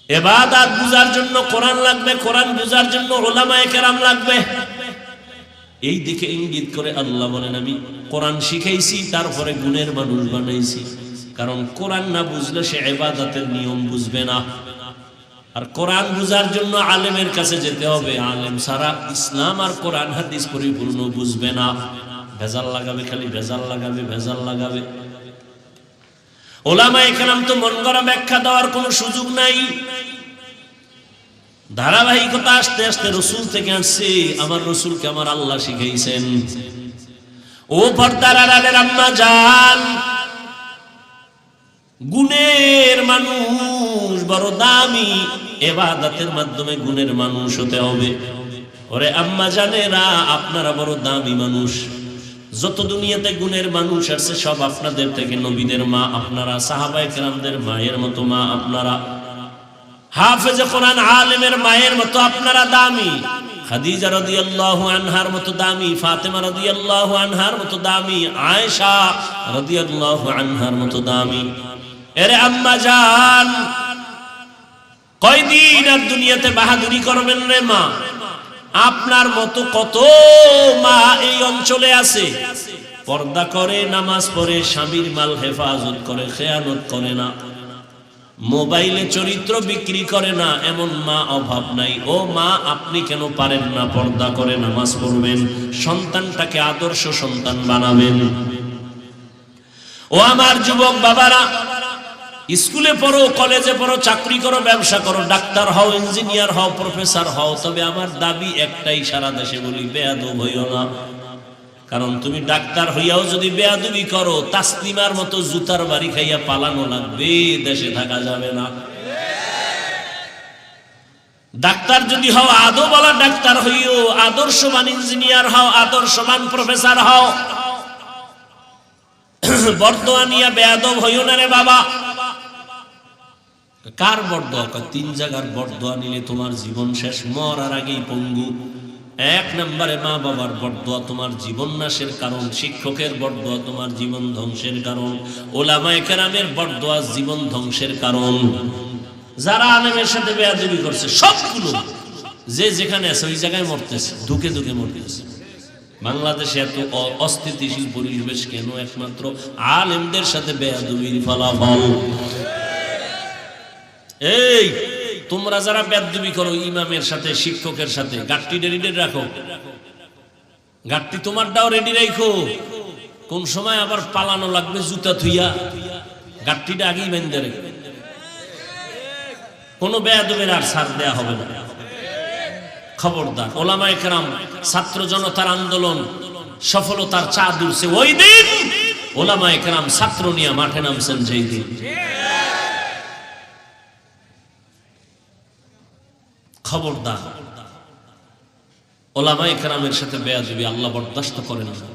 [SPEAKER 1] ইবাদত বুঝার জন্য কোরআন লাগবে, কোরআন বুঝার জন্য উলামায়ে কেরাম লাগবে। এই দিকে ইঙ্গিত করে আল্লাহ বলেন, আমি কোরআন শিখাইছি, তারপরে গুণের মানুষ বানাইছি। কারণ কোরআন না বুঝলে সে ইবাদতের নিয়ম বুঝবে না। আর কোরআন বুঝার জন্য আলেমের কাছে যেতে হবে, আলেম ছাড়া ইসলাম আর কোরআন হাদিস পরিপূর্ণ বুঝবে না। ভেজাল লাগাবে, খালি ভেজাল লাগাবে, ভেজাল লাগাবে। উলামায়ে কেরাম তো মন গড়া ব্যাখ্যা দেওয়ার কোনো সুযোগ নাই। ধারাবাহিকতা আস্তে আস্তে রসুল থেকে আসছে, আমার রসুলকে আমার আল্লাহ শিখাইছেন। ও পর্দার আড়ালের আম্মা জান, গুণের মানুষ বড় দামি, ইবাদতের মাধ্যমে গুণের মানুষ হতে হবে। ওরে আম্মা জানেরা, আপনারা বড় দামি মানুষ। যত দুনিয়াতে গুণের মানুষ আছে সব আপনাদের থেকে নবীদের মা আপনারা, সাহাবায়ে কেরামদের মায়ের মতো মা আপনারা, হাফেজে কোরআন আলেমের মায়ের মতো আপনারা দামি। খাদিজা রাদিয়াল্লাহু আনহার মতো দামি, ফাতেমা রাদিয়াল্লাহু আনহার মতো দামি, আয়েশা রাদিয়াল্লাহু আনহার মতো দামি। এরে আম্মা জান, কয়দিন আর দুনিয়াতে বাহাদুরি করবেন রে মা? আপনার মতো কত মা এই অঞ্চলে আছে, পর্দা করে, নামাজ পড়ে, স্বামীর মাল হেফাজত করে, খেয়ানত করে না, মোবাইলে চরিত্র বিক্রি করে না, এমন মা অভাব নাই। ও মা, আপনি কেন পারেন না পর্দা করে নামাজ পড়বেন, সন্তানটাকে আদর্শ সন্তান বানাবেন? ও আমার যুবক বাবারা, স্কুলে পড়ো, কলেজে পড়ো, চাকরি করো, ব্যবসা করো, ডাক্তার হও, ইঞ্জিনিয়ার হও, প্রফেসর হও, তবে আমার দাবি একটাই, সারা দেশে বলি, বেয়াদব হইও না। কারণ তুমি ডাক্তার হইয়াও যদি বেয়াদবি করো, তাসলিমার মতো জুতার বাড়ি খাইয়া পালানো লাগবে, দেশে থাকা যাবে না। ডাক্তার যদি হও, আদবওয়ালা ডাক্তার হইও, আদর্শবান ইঞ্জিনিয়ার হও, আদর্শবান প্রফেসর হও, বরদোয়া নিয়া বেয়াদব হইও না রে বাবা। কার বরদোয়া? তিন জায়গার বরদোয়া নিলে তোমার জীবন শেষ, মরার আগেই পঙ্গু। এক নম্বরে মা বাবার বরদোয়া তোমার জীবন নাশের কারণ, শিক্ষকের বরদোয়া তোমার জীবন ধ্বংসের কারণ, উলামায়ে কেরামের বরদোয়া জীবন ধ্বংসের কারণ। যারা আলেমের সাথে বেয়াদবি করছে সবগুলো যে যেখানে আছে ওই জায়গায় মরতেছে, ধুকে ধুকে মরতেছে। বাংলাদেশে এত অস্থিতিশীল পরিবেশ কেন? একমাত্র আলেমদের সাথে বেয়াদবির ফলাফল। এই তোমরা যারা বেয়াদবি করো ইমামের সাথে, শিক্ষকের সাথে, গাট্টি রেডি রাখো, গাট্টি তোমারটাও রেডি রাখো। কোন সময় আবার পালানো লাগবে জুতা থুইয়া, গাট্টিটা আগেই বেঁধে রেখো। কোনো বেয়াদবের আর ছাড় দেয়া হবে না, খবরদার। উলামায়ে কেরাম ছাত্র জনতার আন্দোলন সফলতার চাঁদ উঠছে ওই দিন, উলামায়ে কেরাম ছাত্র নিয়ে মাঠে নামছেন যেই দিন। খবরদার, উলামায়ে কেরামের সাথে বেয়াদবি আল্লাহ বরদাস্ত করেন না।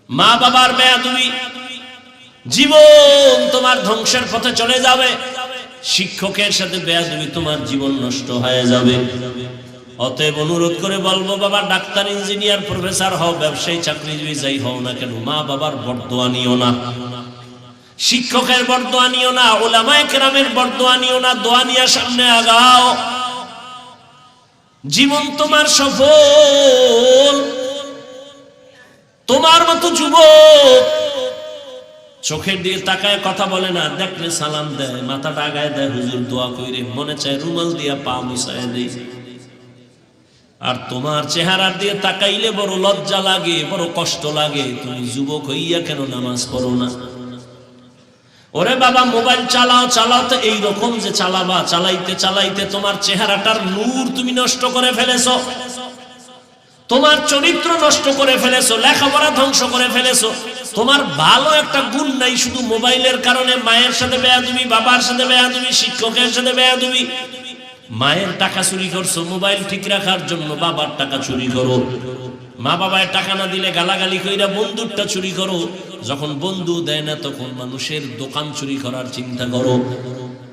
[SPEAKER 1] মা বাবার বেয়াদবি, জীবন তোমার ধ্বংসের পথে চলে যাবে। শিক্ষকের সাথে বেয়াদবি, তোমার জীবন নষ্ট হয়ে যাবে। অতএব অনুরোধ করে বলবো, বাবা ডাক্তার, ইঞ্জিনিয়ার, প্রফেসর হও, ব্যবসায়ী, চাকরিজীবী যাই হও না কেন, মা বাবার বরদোয়া নিও না, শিক্ষকের বরদোয়া নিও না, উলামায়ে কেরামের বরদোয়া নিও না। দোয়া নিয়ে সামনে আগাও, জীবন তোমার সফল। তোমার মতো যুবক চোখের দিকে তাকায় কথা বলে না, দেখলে সালাম দেয়, মাথাটা আগায় দেয়, হুজুর দোয়া কইরে, মনে চায় রুমাল দিয়া পা মুছায় দেই। আর তোমার চেহারার দিয়ে তাকাইলে বড় লজ্জা লাগে, বড় কষ্ট লাগে। তুমি যুবক হইয়া কেন নামাজ পড়ো না? ওরে বাবা মোবাইল চালাও চালাও তো এইরকম যে চালাবা, চালাইতে চালাইতে তোমার চেহারাটার নূর তুমি নষ্ট করে ফেলেছো, তোমার চরিত্র নষ্ট করে ফেলেছো, লেখাপড়া ধ্বংস করে ফেলেছো, তোমার ভালো একটা গুণ নাই, শুধু মোবাইলের কারণে মায়ের সাথে বেয়াদবি, বাবার সাথে বেয়াদবি, শিক্ষকের সাথে বেয়াদবি। মায়ের টাকা চুরি করছো মোবাইল ঠিক রাখার জন্য, বাবার টাকা চুরি করো, মা বাবার টাকা না দিলে গালাগালি কইরা বন্ধুরটা চুরি করো, যখন বন্ধু দেয় না তখন মানুষের দোকান চুরি করার চিন্তা করো।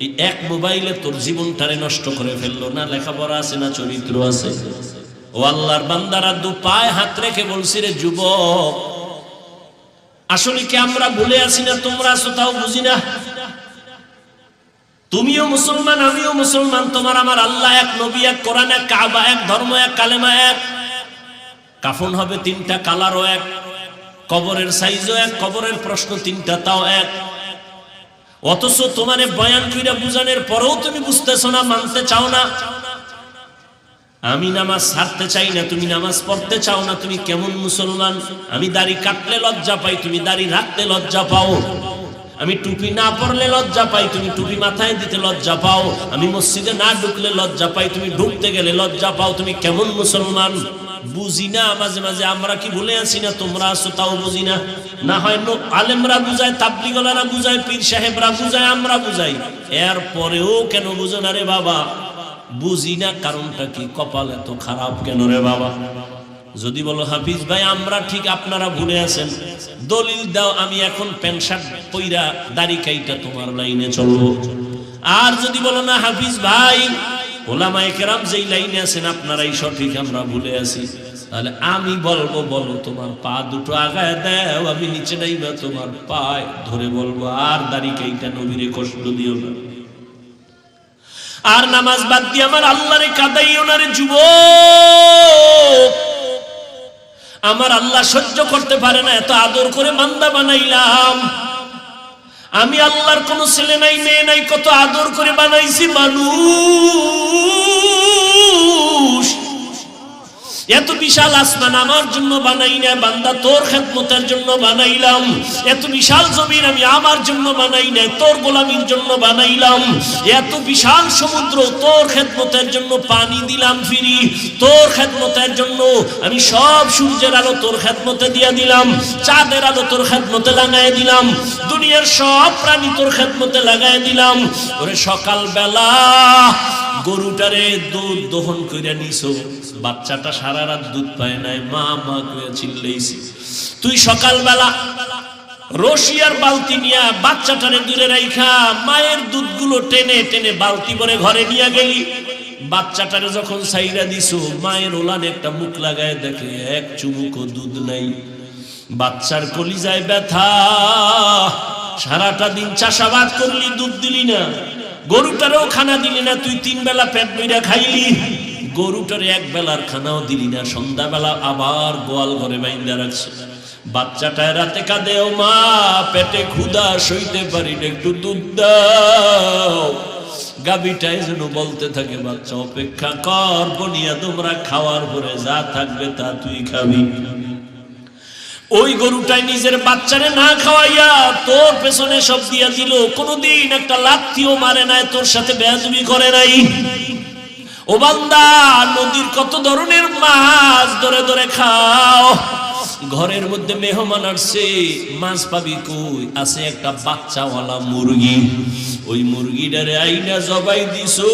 [SPEAKER 1] এই এক মোবাইলে তোর জীবনটারে নষ্ট করে ফেললো, না লেখাপড়া আছে না চরিত্র আছে। ও আল্লাহর বান্দারা, দু পায়ে হাত রেখে বলছি রে যুবক, আসলে কি আমরা ভুলে আছি না তোমরা আছো তাও বুঝি না? তুমিও মুসলমান আমিও মুসলমান, তোমার আমার আল্লাহ এক, নবী এক, কোরআন এক, কাবা এক, ধর্ম এক, কালেমা এক, কাফন হবে তিনটা, কালারও এক, কবরের সাইজও এক, কবরের প্রশ্ন তিনটা তাও এক। অথচ তোমারে বয়ান কইরা বুঝানোর পরেও তুমি বুঝতেছো না, মানতে চাও না। আমি নামাজ ছাড়তে চাই না, তুমি নামাজ পড়তে চাও না, তুমি কেমন মুসলমান? আমি দাড়ি কাটলে লজ্জা পাই, তুমি দাড়ি রাখতে লজ্জা পাও। আমি টুপি না পরলে লজ্জা পাই, তুমি টুপি মাথায় দিতে লজ্জা পাও। আমি মসজিদে না ঢুকলে লজ্জা পাই, তুমি ঢুকতে গেলে লজ্জা পাও। তুমি কেমন মুসলমান? বুঝি না। মাঝে মাঝে আমরা কি ভুলে আছি না তোমরা আছো তাও বুঝি না? না হয় আলেমরা বুঝায়, তাবলিগওয়ালারা বুঝায়, পীর সাহেবরা বুঝায়, আমরা বুঝাই, এর পরেও কেন বুঝো না রে বাবা? বুঝি না, কারণটা কি? কপাল এত খারাপ কেন রে বাবা? যদি বলো হাফিজ ভাই আমরা ঠিক, আপনারা ভুলে আছেন, দলিল দাও, আমি এখন প্যান্ট শার্ট পইরা দাড়ি কাইটা তোমার লাইনে চলবো। আর যদি বলো না হাফিজ ভাই ওলামায়ে কেরাম যেই লাইনে আছেন আপনারাই সঠিক, আমরা ভুলে আছি, তাহলে আমি বলবো বলো তোমার পা দুটো আগায় দাও, আমি নিচে নাইবা তোমার পায় ধরে বলবো আর দাড়ি কাইটা নবীরে কষ্ট দিও না, আর নামাজ বাদ দিয়ে আমার আল্লাহরে কাঁদাইও না রে যুবক। আমার আল্লাহ সহ্য করতে পারে না, এত আদর করে বান্দা বানাইলাম, আমি আল্লাহর কোন ছেলে নাই মেয়ে নাই, কত আদর করে বানাইছি মানুষ। এত বিশাল আসমান আমার জন্য বানাই না বান্দা, তোর খেদমতের জন্য বানাইলাম। এত বিশাল জমিন আমি আমার জন্য বানাই না, তোর গোলামির জন্য বানাইলাম। এত বিশাল সমুদ্র তোর খেদমতের জন্য পানি দিলাম ফিরি, তোর খেদমতের জন্য আমি সব সূর্যের আলো তোর খেদমতে দিয়া দিলাম, চাঁদের আলো তোর খেদমতে লাগাই দিলাম, দুনিয়ার সব প্রাণী তোর খেদমতে লাগাই দিলাম। ওরে সকাল বেলা গরুটারে দুধ দহন কইরা নিছো, বাচ্চাটা সারা রাত দুধ পায় নাই, মা মা কইয়া চিল্লাইছি। তুই সকালবেলা রশিয়ার বালতি নিয়া বাচ্চাটারে দূরে রাইখা মায়ের দুধগুলো টেনে টেনে বালতি ভরে ঘরে নিয়ে গেলি। বাচ্চাটারে যখন ছাইরা দিছো, মায়ের ওলানে একটা মুখ লাগায় দেখে এক চুমুকও দুধ নাই। বাচ্চার কলিজায় ব্যথা, সারাটা দিন চাষাবাদ করলি, দুধ দিলি না, গরুটারও খানা দিলি না, তুই 3 বেলা পেট বইরা খাইলি, গরুটারে 1 বেলার খানাও দিলি না, সন্ধ্যাবেলা আবার গোয়াল ঘরে বাইন্দা রাখছ। বাচ্চাটায় রাতে কাঁদে, ও মা পেটে ক্ষুধা সইতে পারি না, একটু দুধ দাও। গাবিটাই যেন বলতে থাকে, বাচ্চা অপেক্ষা কর, বনিয়া তোমরা খাওয়ার পরে যা থাকবে তা তুই খাবি। ওই গরুটাই নিজের বাচ্চারে না খাওয়াইয়া তোর পেছনে সব দিয়া দিল, কোনদিন একটা লাথিও মারে নাই, তোর সাথে বেয়াদবি করে নাই। ও বান্দা, নদীর কত ধরনের মাছ ধরে ধরে খাও, ঘরের মধ্যে মেহমান আসছে, মাছ পাবি কই? আছে একটা বাচ্চাওয়ালা মুরগি, ওই মুরগিটারে আইনা জবাই দিছো,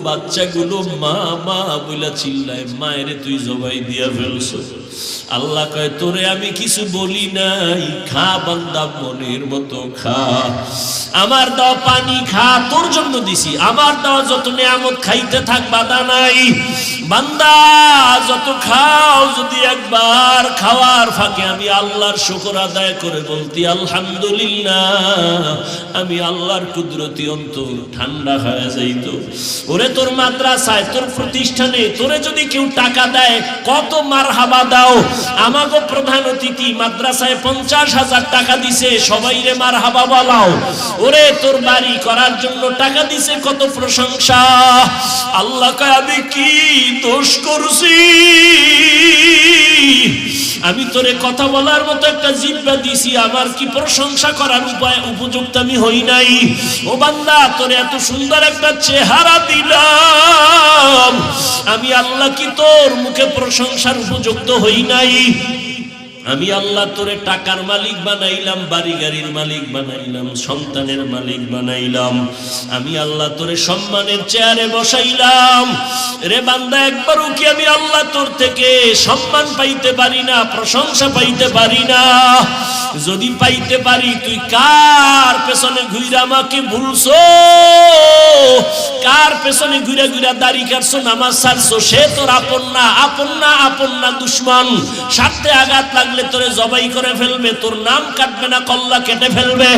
[SPEAKER 1] বাচ্চাগুলো মা মা বইলা চিল্লায়, মায়ের তুই জবাই দিয়া ফেলছো। আল্লাহ কয় তোরে আমি কিছু বলি নাই, খা বান্দা মনের মতো খা, আমার দাও পানি খা, তোর জন্য দিছি, আমার দাও যত নিয়ামত খাইতে থাক, বাধা নাই। বান্দা যত খাও, যদি একবার খাওয়ার ফাঁকে আমি আল্লাহর শুকর আদায় করে বলতি আলহামদুলিল্লাহ, আমি আল্লাহর কুদরতি অন্তর ঠান্ডা হয়ে যাইত। ওরে তোর মাদ্রাসায়, তোর প্রতিষ্ঠানে তোরে যদি কেউ টাকা দেয়, কত মারহাবা দাও। আমাগো প্রধান অতিথি মাদ্রাসায় 50,000 টাকা দিছে, সবাই রে মারহাবা বলাও। ওরে তোর বাড়ি করার জন্য টাকা দিছে, কত প্রশংসা। আল্লাহ কয় আমি কি দোষ করছি? আমি তোরে কথা বলার মতো একটা জিহ্বা দিছি, আমার কি প্রশংসা করার উপায় উপযুক্ত আমি হই নাই? ও বান্দা, তোরে এত সুন্দর একটা চেহারা দিলাম, আমি আল্লাহ কি তোর মুখে প্রশংসার উপযুক্ত হই নাই? আমি আল্লাহ তোরে টাকার মালিক বানাইলাম, বাড়ি গাড়ির মালিক বানাইলাম, সন্তানের মালিক বানাইলাম, আমি আল্লাহ তোরে সম্মানের চেয়ারে বসাইলাম। রে বান্দা, একবারও কি আমি আল্লাহ তোর থেকে সম্মান পাইতে পারি না, প্রশংসা পাইতে পারি না? যদি পাইতে পারি, তুই কার পেছনে ঘুরে আমাকে ভুলছো? কার পেছনে ঘুরে ঘুরে দাড়ি কাটছো, নামাজ ছাড়ছো? সে তোর আপন না, আপন না, আপন না, দুশ্মন। স্বার্থে আঘাত লাগলে তোরে জবাই করে ফেলবে, তোর নাম কাটবে না, কল্লা কেটে ফেলবে।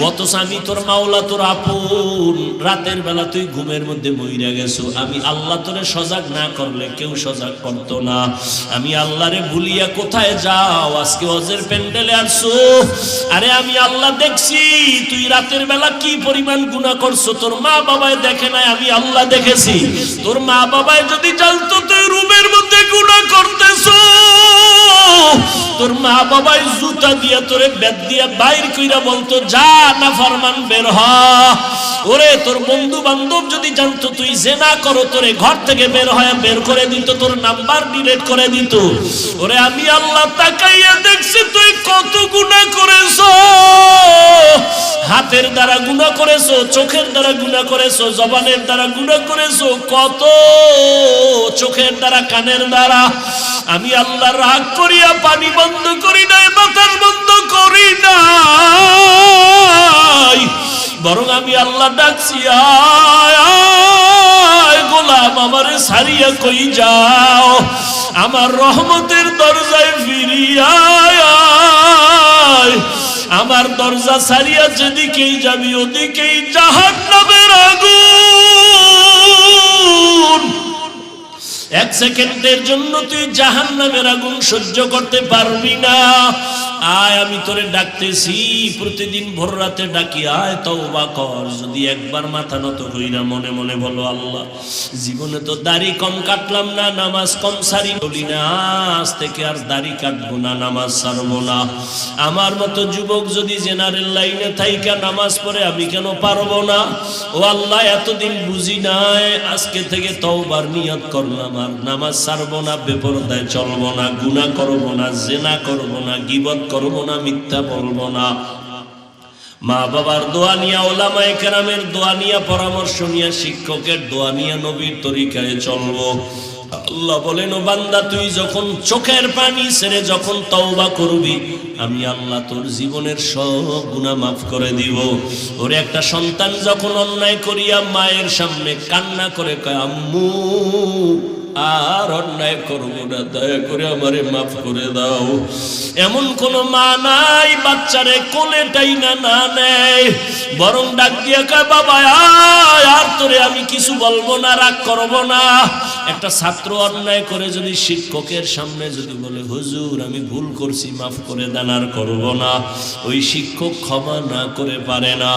[SPEAKER 1] অথচ আমি তোর মাওলা, তোর আপন। রাতের বেলা তুই ঘুমের মধ্যে মইরা গেছো, আমি আল্লাহ তোরে সজাগ না করলে কেউ সজাগ করতো না। আমি আল্লাহরে ভুলিয়া কোথায় যাও? আজকে হজের প্যান্ডেলে আসছো। আরে আমি আল্লাহ দেখছি তুই রাতের বেলা কি পরিমাণ গুনাহ করছো, তোর মা বাবায় দেখে নাই, আমি আল্লাহ দেখেছি। তোর মা বাবায় যদি জানতো তুই রুমের মধ্যে গুনাহ করতেছো, তোর মা বাবাই জুতা দিয়া তোরে বেদ দিয়া বাইর কইরা বলতো, যা নাফরমান বের হ। ওরে তোর বন্ধু বান্ধব যদি জানতো তুই জিনা করো, তোরে ঘর থেকে বের করে দিত, তোর নাম্বার ডিলিট করে দিত। ওরে আমি আল্লাহ তাকাইয়া দেখছি তুই কত গুনাহ করেছো। হাতের দ্বারা গুনাহ করেছো, চোখের দ্বারা গুনাহ করেছো, জবানের দ্বারা গুনাহ করেছো, কত চোখের দ্বারা, কানের দ্বারা। আমি আল্লাহ রাগ করিয়া পানি বন্ধ করি নাই, বাতাস বন্ধ করি নাই, বরং আমি আল্লাহ ডাকছি, আয় আয় গোলাম, আমারে ছাড়িয়া কই যাও, আমার রহমতের দরজায় ফিরিয়া আয়। আমার দরজা ছাড়িয়া যেদিকেই যাবি ওদিকেই জাহান্নামের আগুন। এক সেকেন্ডের জন্য তুই জাহান্নামের আগুন সহ্য করতে পারবি না। আয়, আমি তোরে ডাকতেছি, প্রতিদিন ভোর রাতে ডাকি, আয় তওবা কর। যদি একবার মাথা নত কইরা মনে মনে বলো, আল্লাহ জীবনে তো দাড়ি কম কাটলাম না, নামাজ কম সারি বলি না, আজ থেকে আর দাড়ি কাটবো না, নামাজ ছাড়বো না। আমার মতো যুবক যদি জেনারেল লাইনে থাইকা নামাজ পড়ে, আমি কেন পারবো না? ও আল্লাহ, এতদিন বুঝি নাই, আজকে থেকে তওবার নিয়ত করলাম, আর নামাজ ছাড়বো না, বেপরদায় চলবো না, গুনাহ করবো না, জিনা করবো না, গীবত করবো না, মিথ্যা বলবো না। মা বাবার দোয়া নিয়া, ওলামায়ে কেরামের দোয়া নিয়া, পরামর্শ নিয়া, শিক্ষকের দোয়া নিয়া নবীর তরিকায় চলবো। আল্লাহ বলেন, ও বান্দা, তুই যখন চোখের পানি ছেড়ে যখন তওবা করবি, আমি আল্লাহ তোর জীবনের সব গুনাহ মাফ করে দিব। ওরে একটা সন্তান যখন অন্যায় করিয়া মায়ের সামনে কান্না করে কয়, আম্মু আর অন্যায় করবো না, দয়া করে আমারে মাফ করে দাও, এমন কোন মা নাই বাচ্চারে কোলে টাইনা না নেয়, বরং ডাক দিয়ে কয়, বাবা আয়, আর তোরে আমি কিছু বলবো না, রাগ করবো না। একটা ছাত্র অন্যায় করে যদি শিক্ষকের সামনে যদি বলে, হুজুর আমি ভুল করছি, মাফ করে দেন, আর করবো না, ওই শিক্ষক ক্ষমা না করে পারে না।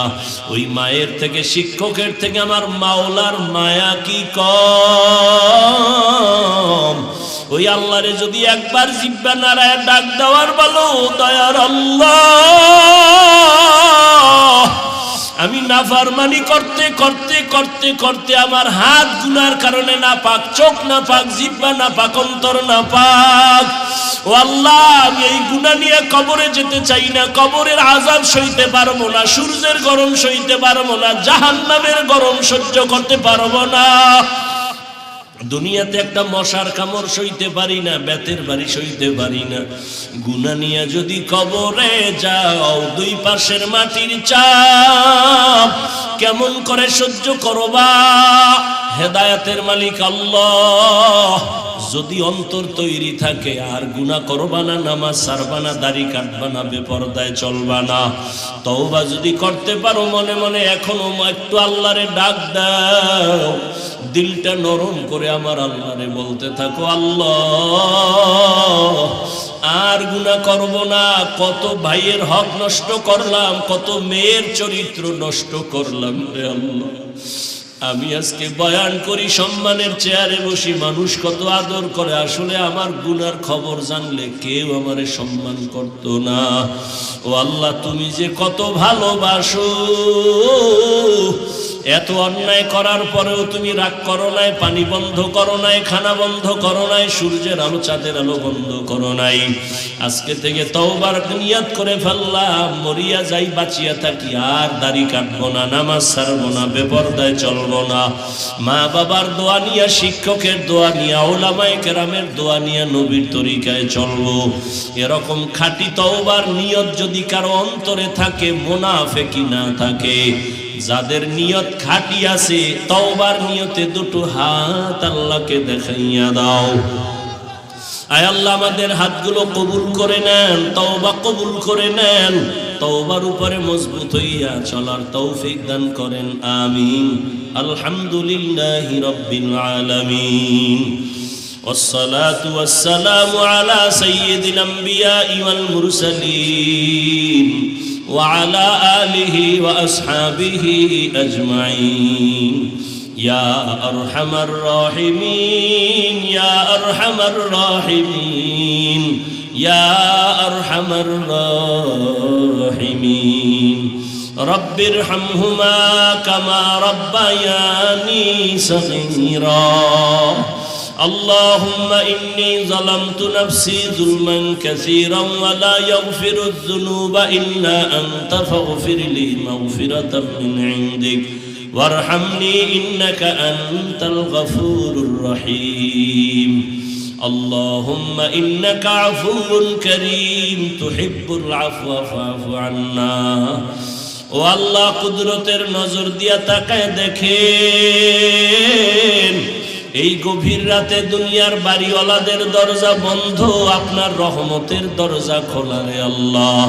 [SPEAKER 1] ওই মায়ের থেকে, শিক্ষকের থেকে আমার মাওলার মায়া কি কম? ওই আল্লাহরে যদি একবার জিহ্বা নাড়ায় ডাক দেওয়ার বলো, দয়ার আল্লাহ, আমি নাফরমানি করতে করতে করতে করতে আমার হাত গুনার কারণে নাপাক, চোখ নাপাক, জিহ্বা নাপাক, অন্তর নাপাক। ও আল্লাহ, আমি এই গুনাহ নিয়ে কবরে যেতে চাই না, কবরের আযাব সইতে পারবো না, সূর্যের গরম সইতে পারবো না, জাহান্নামের গরম সহ্য করতে পারবো না। দুনিয়াতে একটা মশার কামড় সইতে পারি না, বেতের বাড়ি সইতে পারি না। গুনাহ নিয়ে যদি কবরে যাও, দুই পাশের মাটির চাপ কেমন করে সহ্য করবা? হেদায়েতের মালিক আল্লাহ। যদি অন্তর তৈরি থাকে, আর গুনাহ করবা না, নামাজ ছাড়বা না, দাড়ি কাটবা না, বেপরদায় চলবা না, তওবা যদি করতে পারো মনে মনে, এখনো একটু আল্লাহরে ডাক দাও, দিলটা নরম করে আমার আল্লাহরে বলতে থাকো, আল্লাহ আর গুনাহ করব না। কত ভাইয়ের হক নষ্ট করলাম, কত মেয়ের চরিত্র নষ্ট করলাম রে আল্লাহ, আমি আজকে বয়ান করি, সম্মানের চেয়ারে বসি, মানুষ কত আদর করে, আসলে আমার গুনার খবর জানলে কেউ আমারে সম্মান করতো না। ও আল্লাহ, তুমি যে কত ভালোবাসো, এত অন্যায় করার পরেও তুমি রাগ করো নাই, পানি বন্ধ করো নাই, খানা বন্ধ করো নাই, সূর্যের আলো চাঁদের আলো বন্ধ করো নাই। আজকে থেকে তওবার নিয়ত করে ফেললাম, মরিয়া যাই বাঁচিয়া থাকি আর দাড়ি কাটবো না, নামাজ ছাড়বো না, বেপরদায় চলবো না, মা বাবার দোয়া নিয়া, শিক্ষকের দোয়া নিয়া, উলামায়ে কেরামের দোয়া নিয়া নবীর তরিকায় চলবো। এরকম খাঁটি তওবার নিয়ত যদি কারো অন্তরে থাকে, মুনাফিকি না থাকে, যাদের নিয়ত খাঁটি আছে, তওবার নিয়তে দুটো হাত আল্লাহকে দেখাইয়া দাও। আয় আল্লাহ, আমাদের হাতগুলো কবুল করে নেন, তওবা কবুল করে নেন, তওবার উপরে মজবুত হইয়া চলার তৌফিক দান করেন, আমিন। আলহামদুলিল্লাহি রাব্বিল আলামিন, ওয়াসসালাতু ওয়াসসালামু আলা সাইয়্যিদিল আমবিয়াই ওয়াল মুরসালিন وعلى آله وأصحابه أجمعين يا أرحم الراحمين يا أرحم الراحمين يا أرحم الراحمين رب ارحمهما كما ربياني صغيرا اللهم إني ظلمت نفسي ظلما كثيرا ولا يغفر الذنوب إلا أنت فاغفر لي مغفرة من عندك وارحمني إنك أنت الغفور الرحيم اللهم إنك عفو كريم تحب العفو فاعف عنا ও আল্লাহ, কুদরতের নজর দিয়া তাকায় দেখেন, এই গভীর রাতে দুনিয়ার বাড়িওয়ালাদের দরজা বন্ধ, আপনার রহমতের দরজা খোলা রে আল্লাহ।